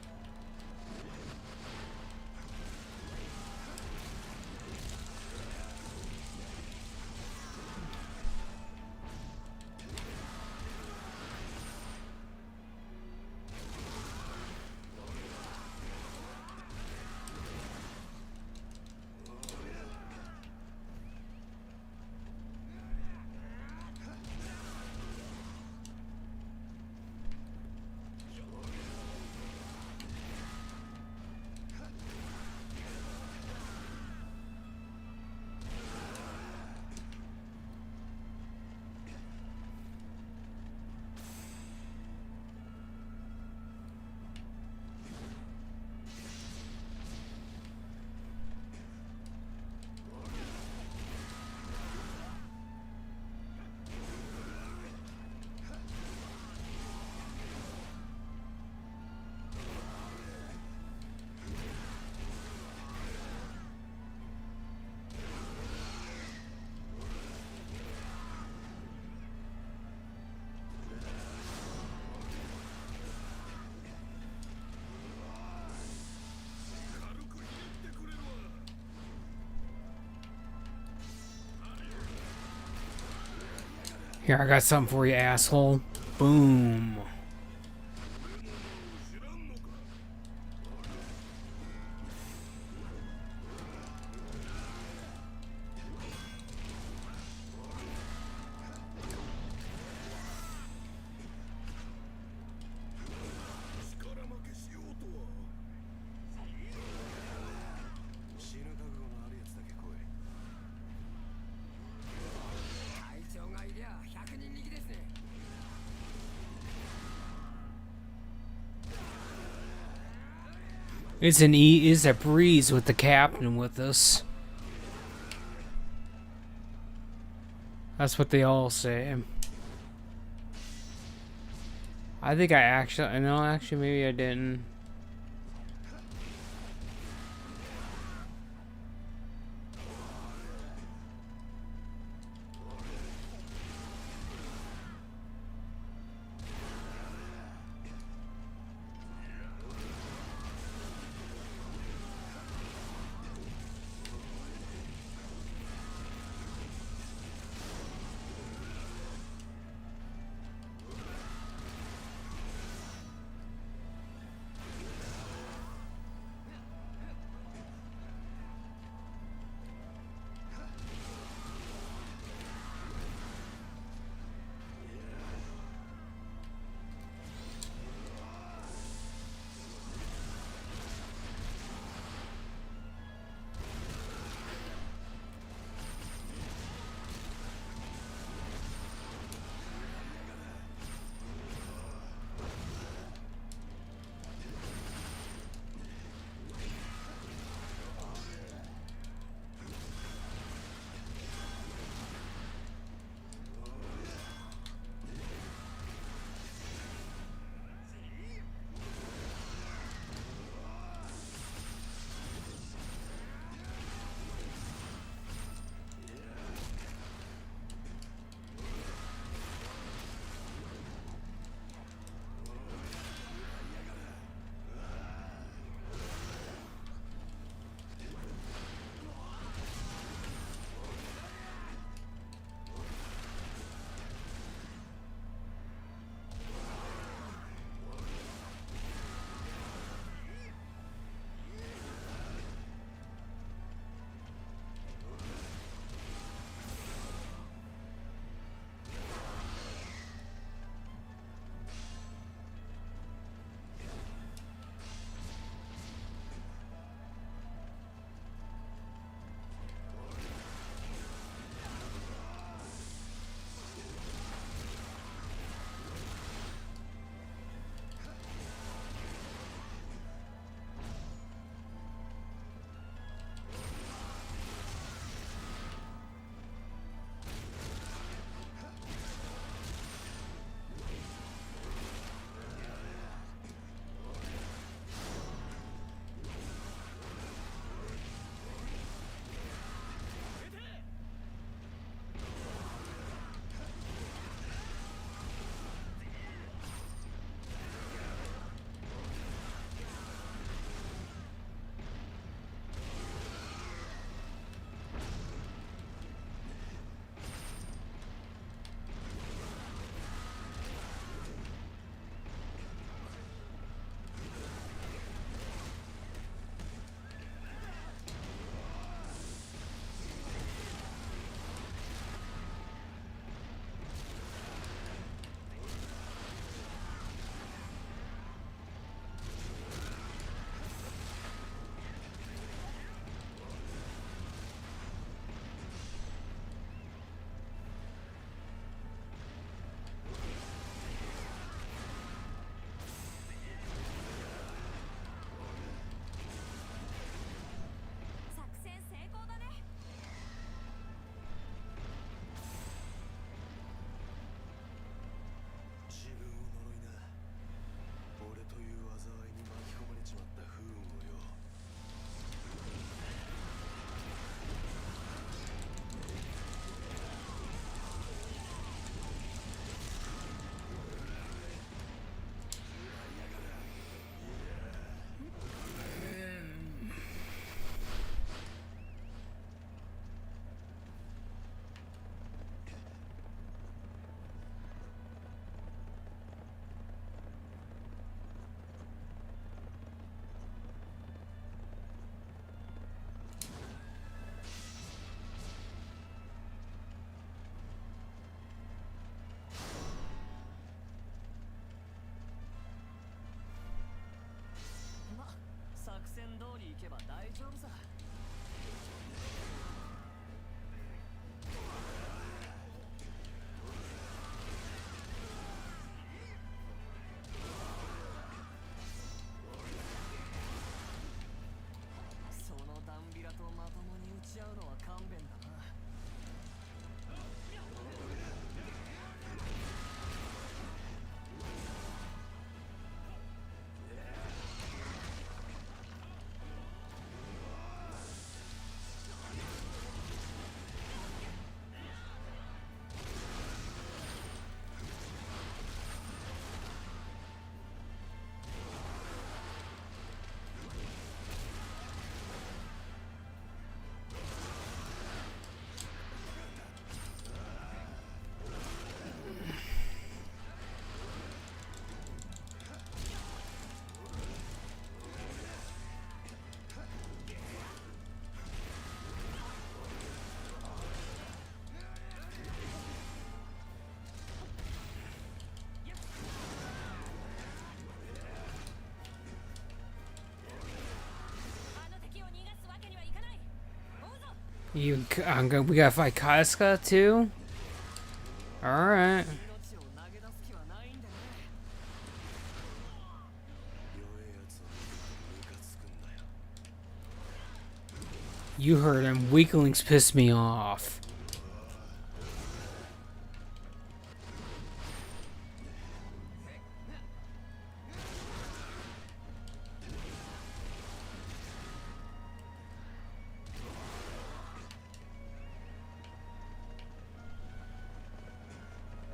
Here, I got something for you, asshole. Boom. It's a breeze with the captain with us. That's what they all say. I think I actually, no, actually maybe I didn't. We gotta fight Kaiska too? Alright. You heard him. Weaklings piss me off.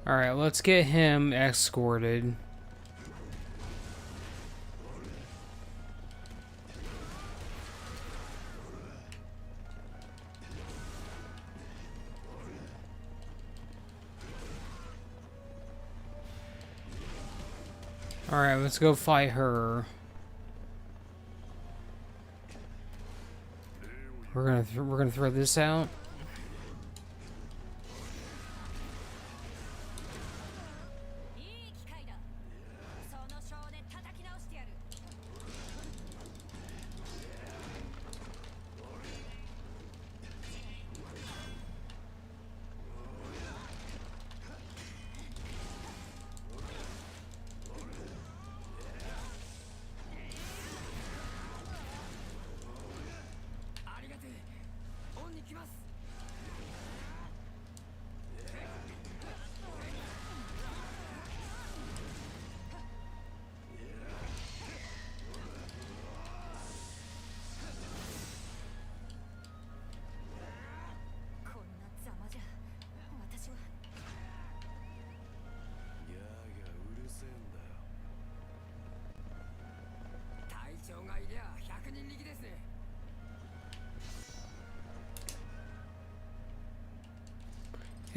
Alright, let's get him escorted. Alright, let's go fight her. We're gonna throw this out.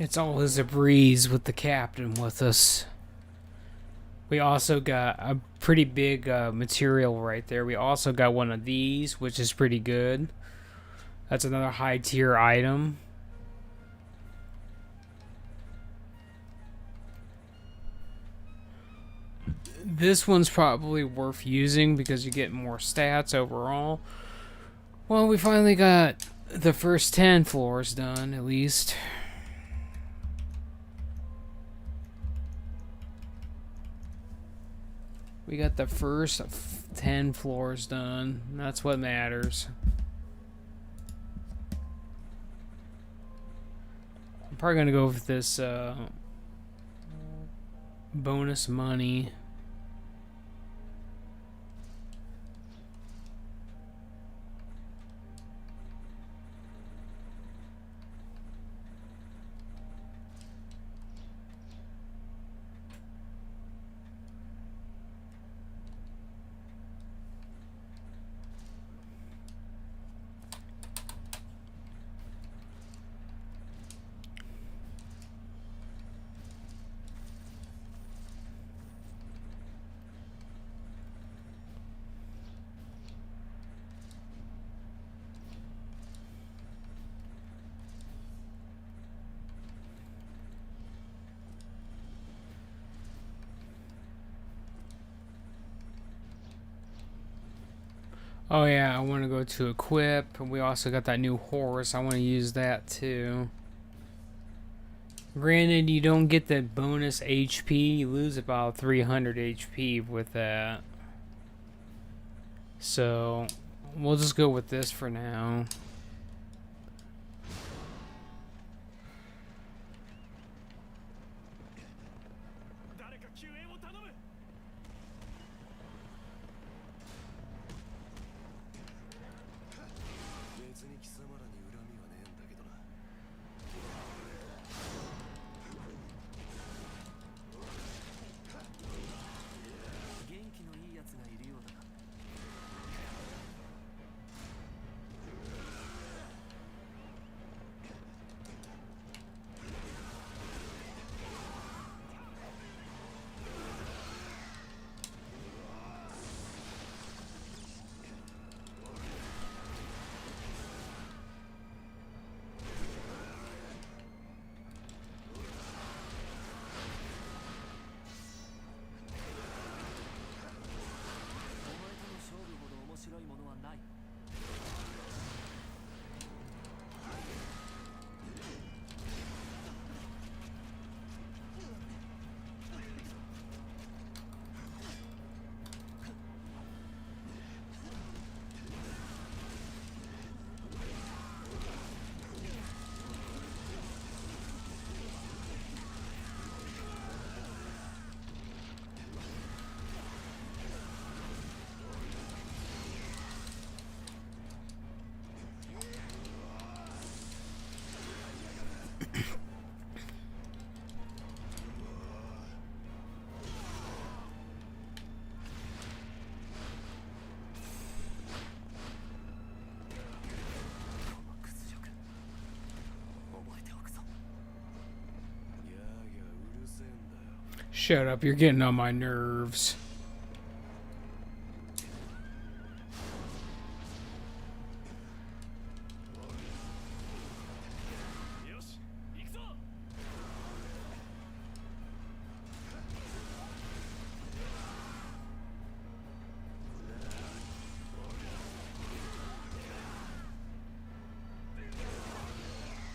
It's always a breeze with the captain with us. We also got a pretty big material right there. We also got one of these, which is pretty good. That's another high tier item. This one's probably worth using because you get more stats overall. Well, we finally got the first 10 floors done, at least. We got the first 10 floors done. That's what matters. I'm probably going to go with this bonus money. Oh yeah, I want to go to equip. We also got that new horse. I want to use that too. Granted, you don't get the bonus HP. You lose about 300 HP with that. So, we'll just go with this for now. Shut up, you're getting on my nerves.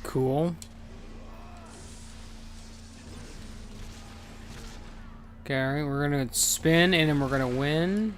Cool. Okay, alright, we're gonna spin and then we're gonna win.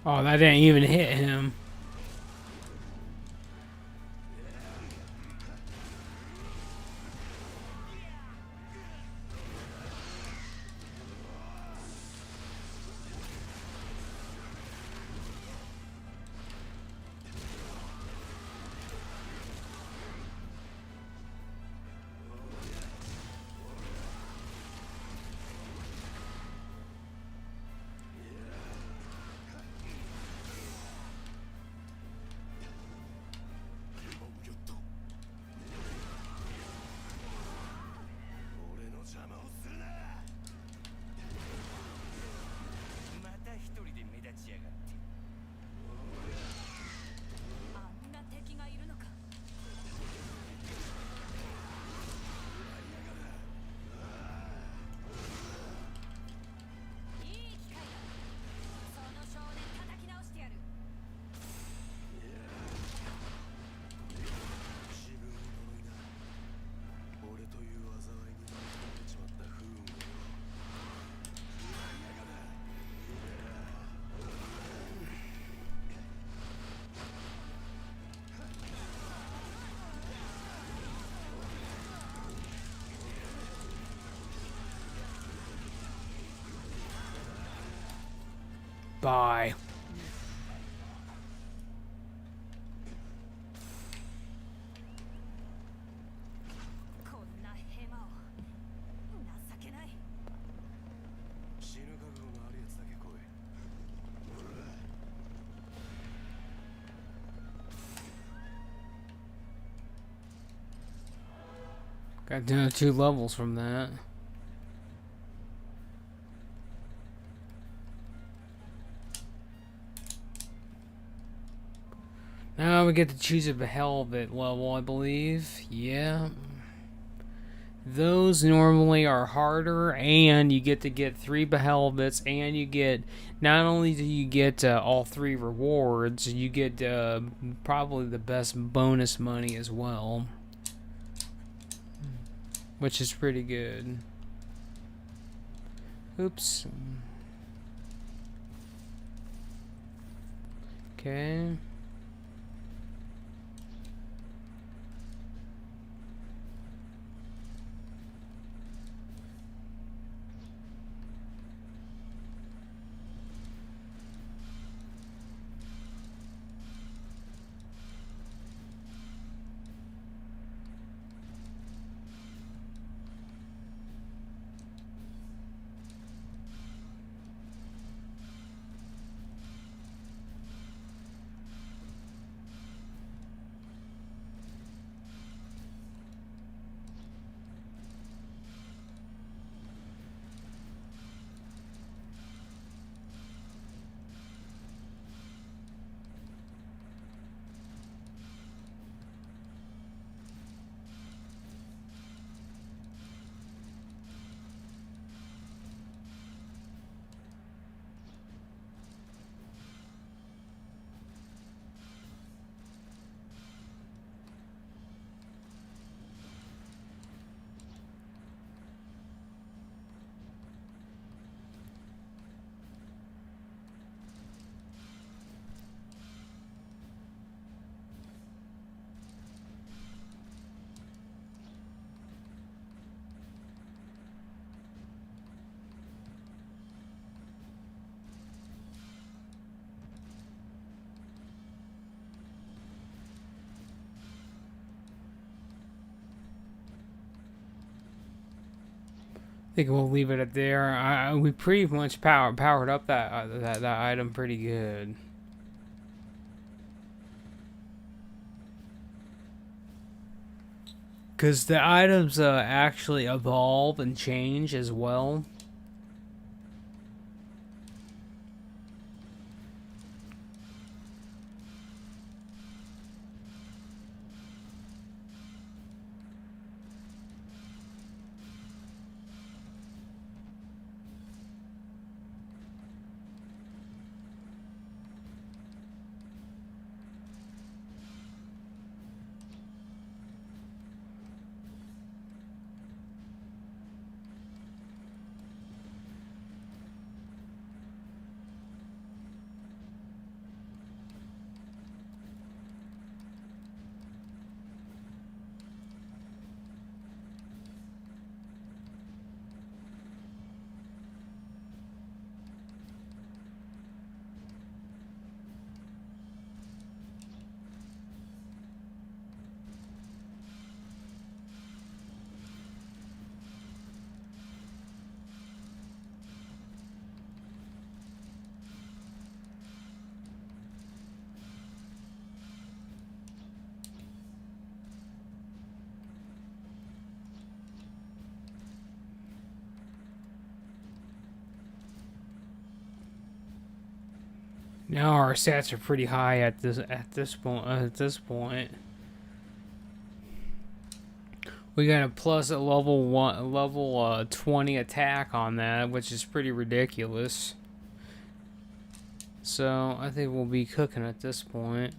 Oh, that didn't even hit him. Bye. Got down 2 levels from that. Now we get to choose a Helvet level, I believe. Yeah. Those normally are harder, and you get to get 3 Behelvets, and you get, not only do you get all 3 rewards, you get probably the best bonus money as well, which is pretty good. Oops. Okay. I think we'll leave it at there. We pretty much powered up that item pretty good. Because the items actually evolve and change as well. Now our stats are pretty high at this point. We got a plus a level 20 attack on that, which is pretty ridiculous. So I think we'll be cooking at this point.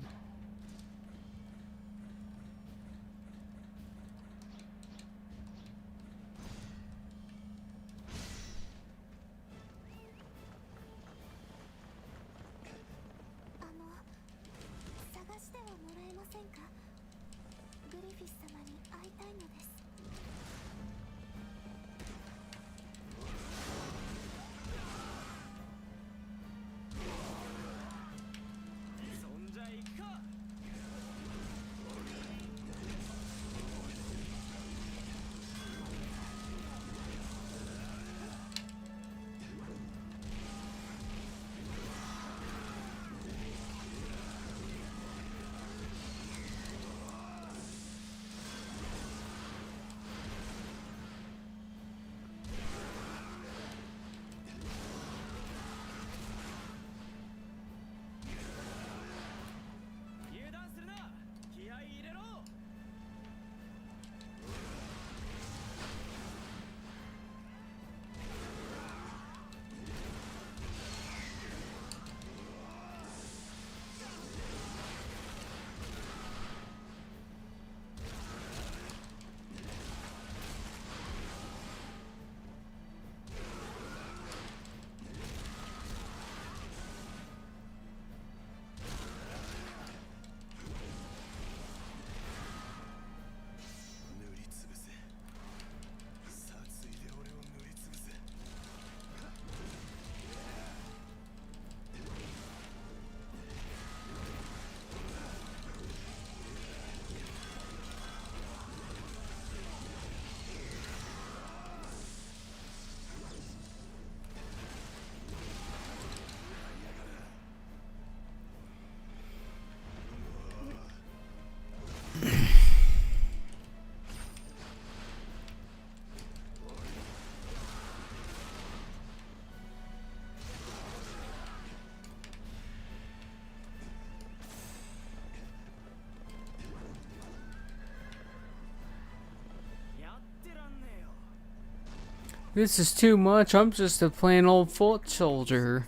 This is too much. I'm just a plain old foot soldier.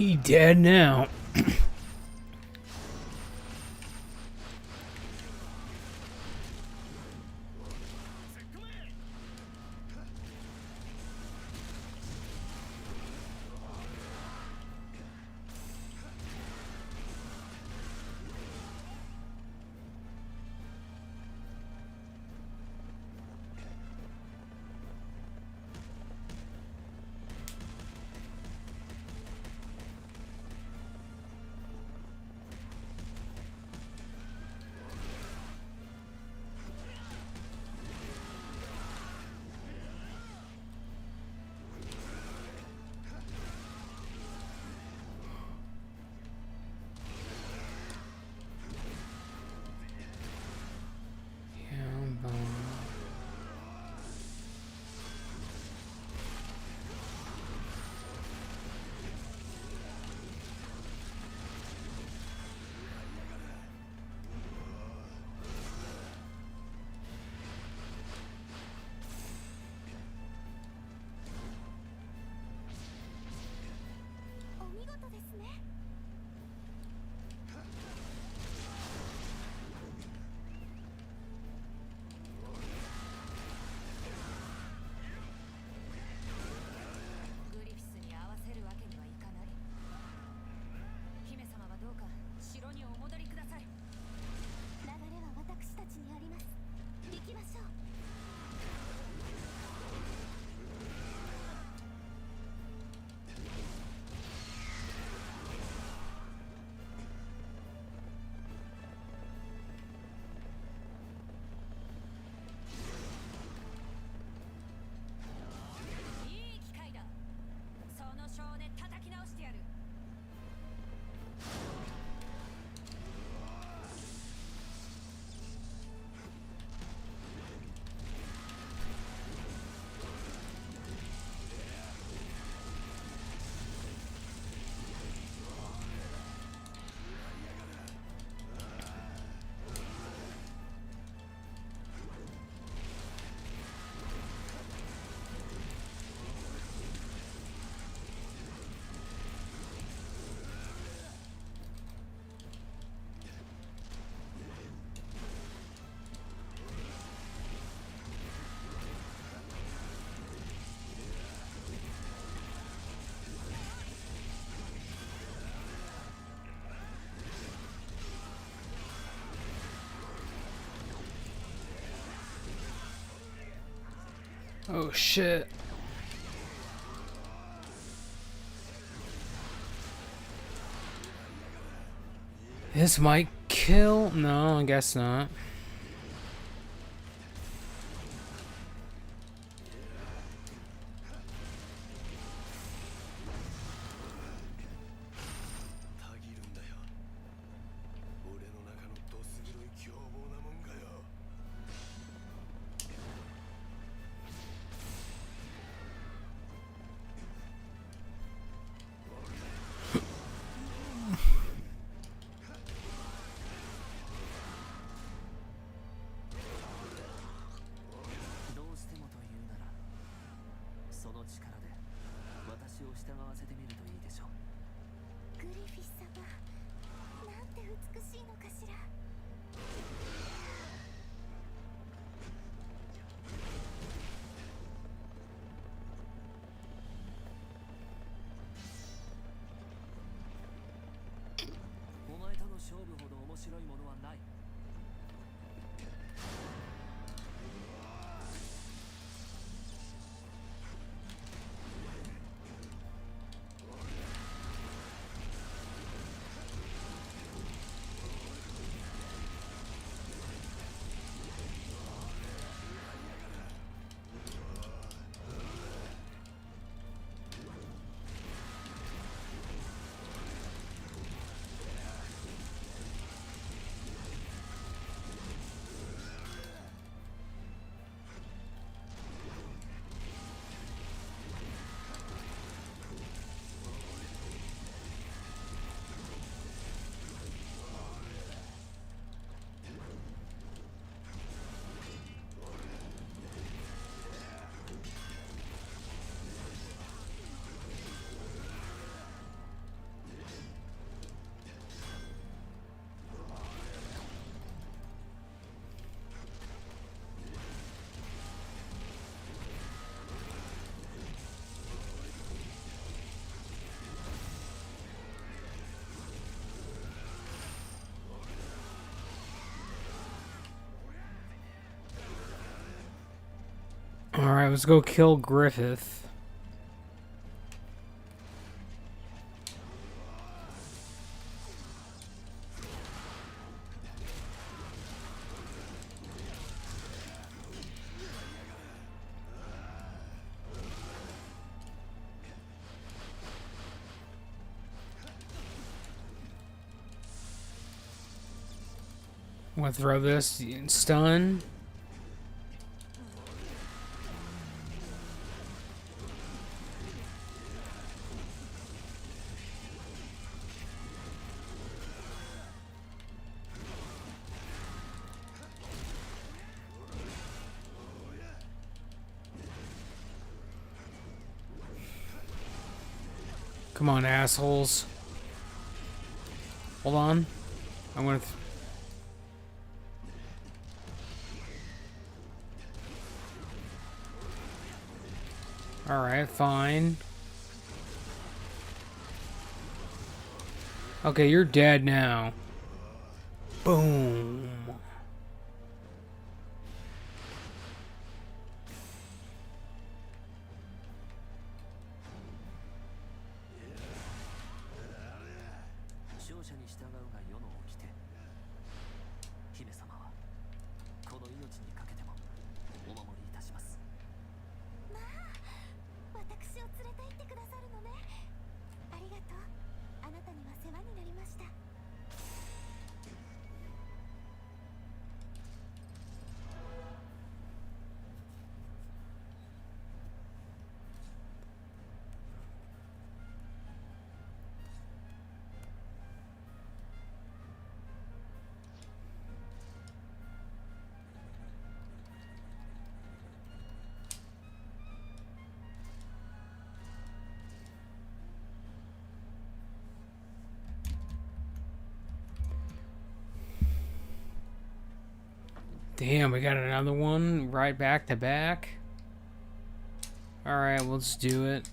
He dead now. Oh shit. This might kill? No, I guess not. Alright, let's go kill Griffith. I'm gonna throw this stun. Come on, assholes. Hold on. I'm gonna... Alright, fine. Okay, you're dead now. Boom. Damn, we got another one right back to back. Alright, let's do it.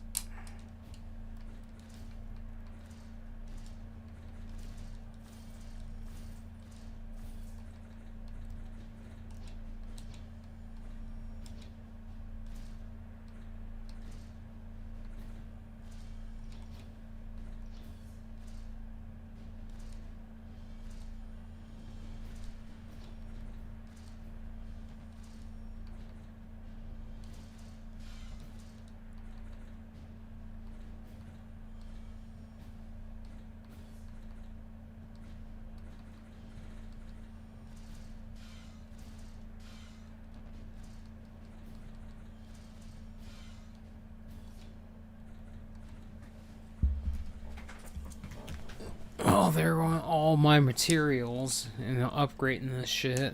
Oh, there are all my materials and upgrading this shit.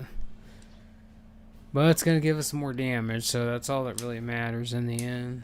But it's gonna give us more damage, so that's all that really matters in the end.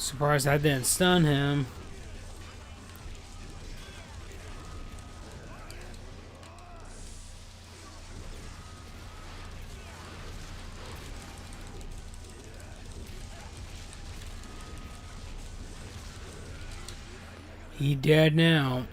Surprised I didn't stun him. He dead now.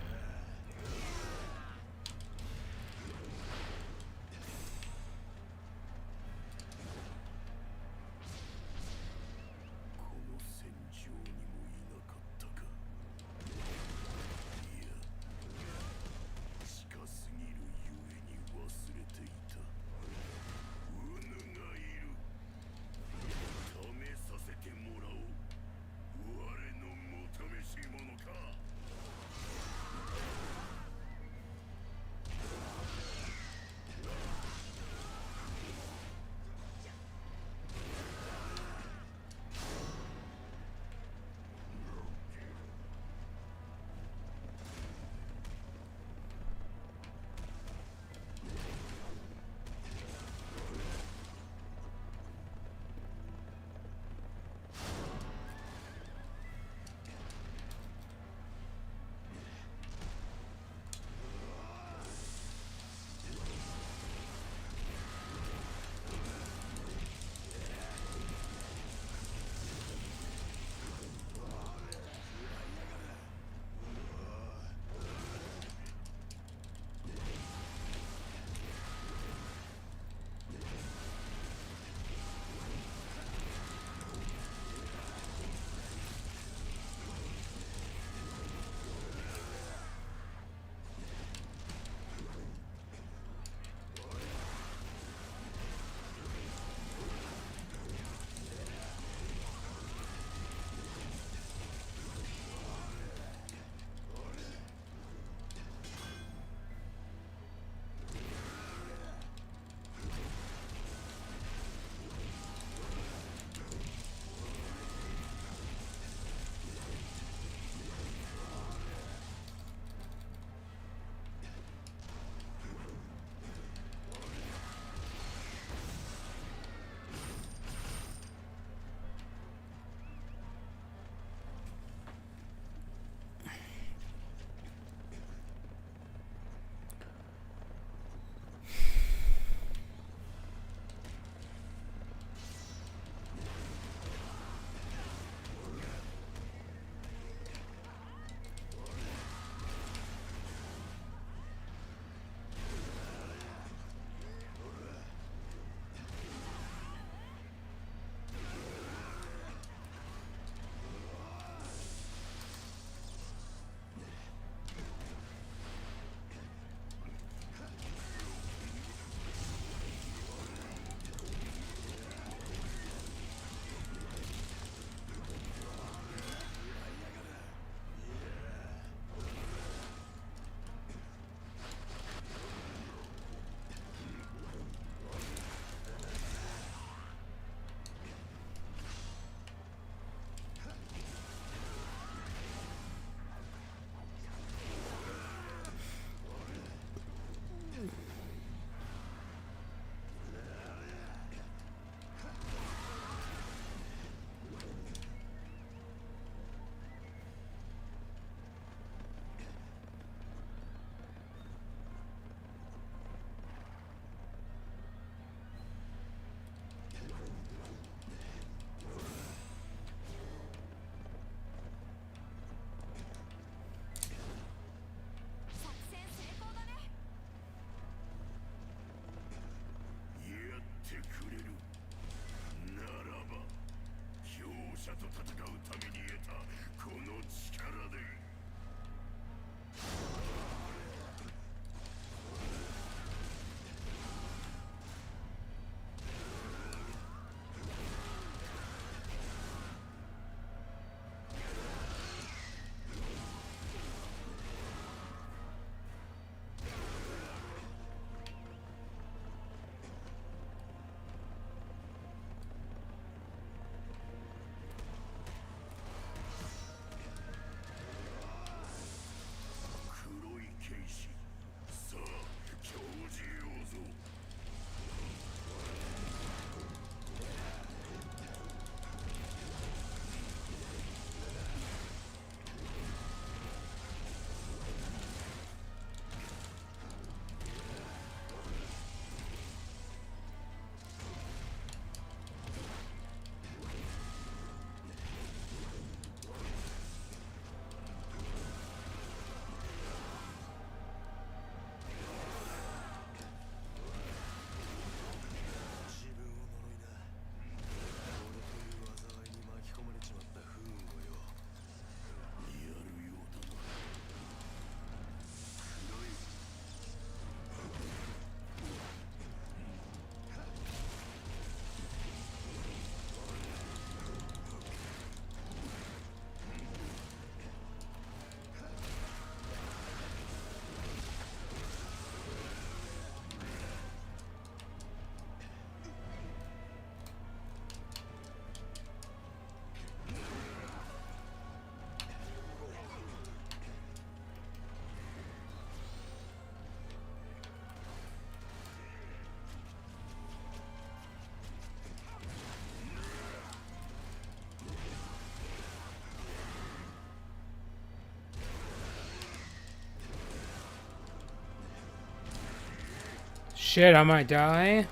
Shit, I might die.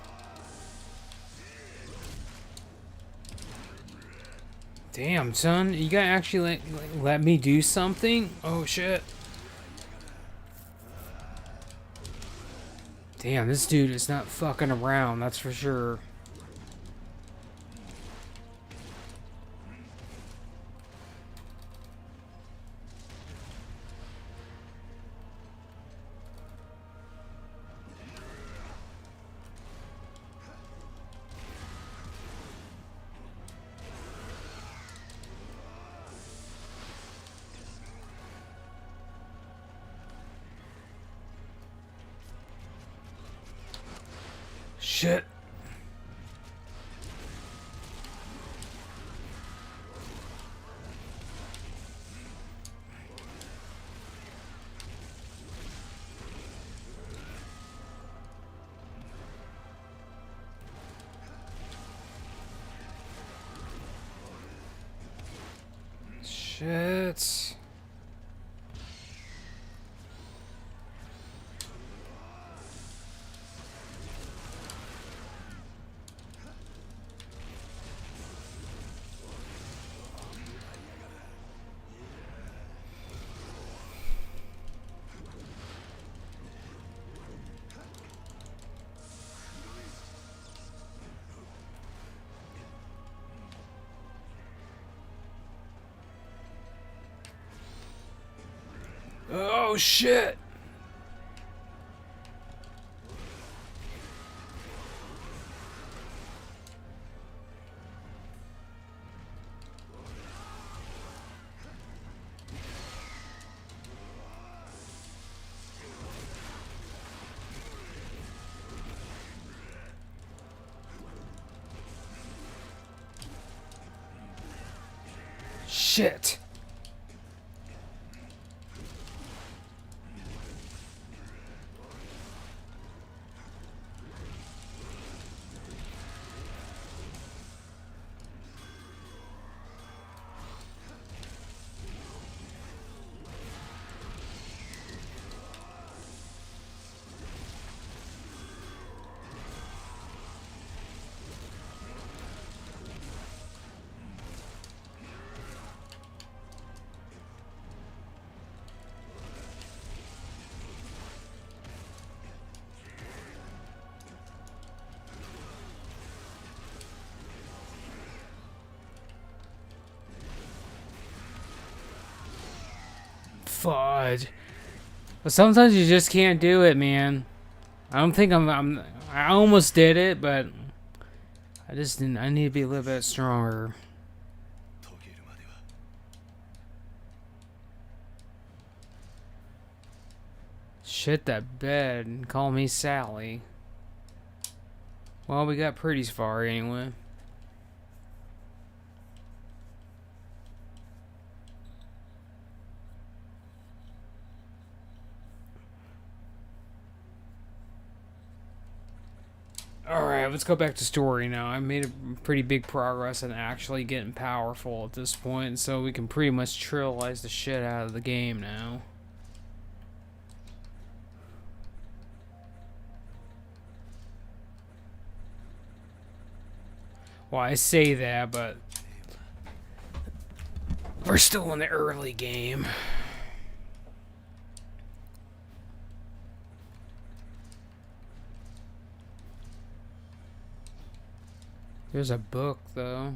Damn, son, you gotta actually let me do something? Oh shit. Damn, this dude is not fucking around, that's for sure. Shit. Shit. Oh shit. Shit. Fudge. But sometimes you just can't do it, man. I don't think I almost did it, but I just didn't. I need to be a little bit stronger. Shit that bed and call me Sally. Well, we got pretty far anyway. Alright, let's go back to story now. I made a pretty big progress in actually getting powerful at this point, so we can pretty much trivialize the shit out of the game now. Well, I say that, but we're still in the early game. There's a book, though.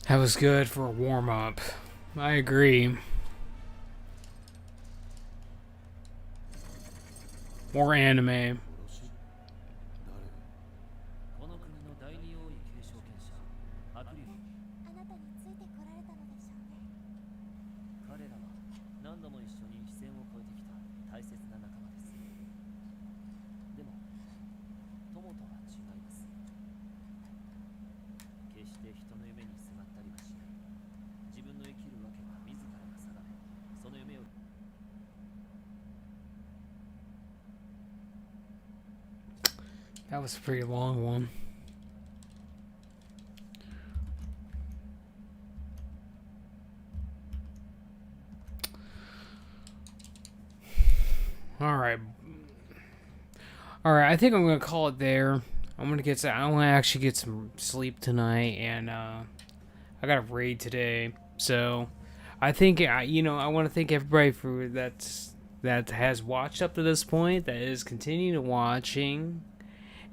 That was good for a warm-up. I agree. More anime. That was a pretty long one. Alright, I think I'm gonna call it there. I want to actually get some sleep tonight, and I got a raid today, so I think I want to thank everybody for that has watched up to this point, that is continuing watching.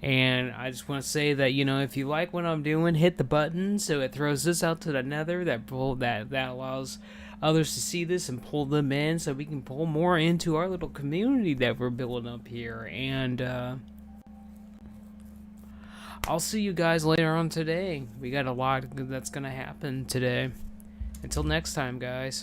And I just want to say that, if you like what I'm doing, hit the button so it throws this out to the nether, that allows others to see this and pull them in, so we can pull more into our little community that we're building up here. And I'll see you guys later on today. We got a lot that's going to happen today. Until next time, guys.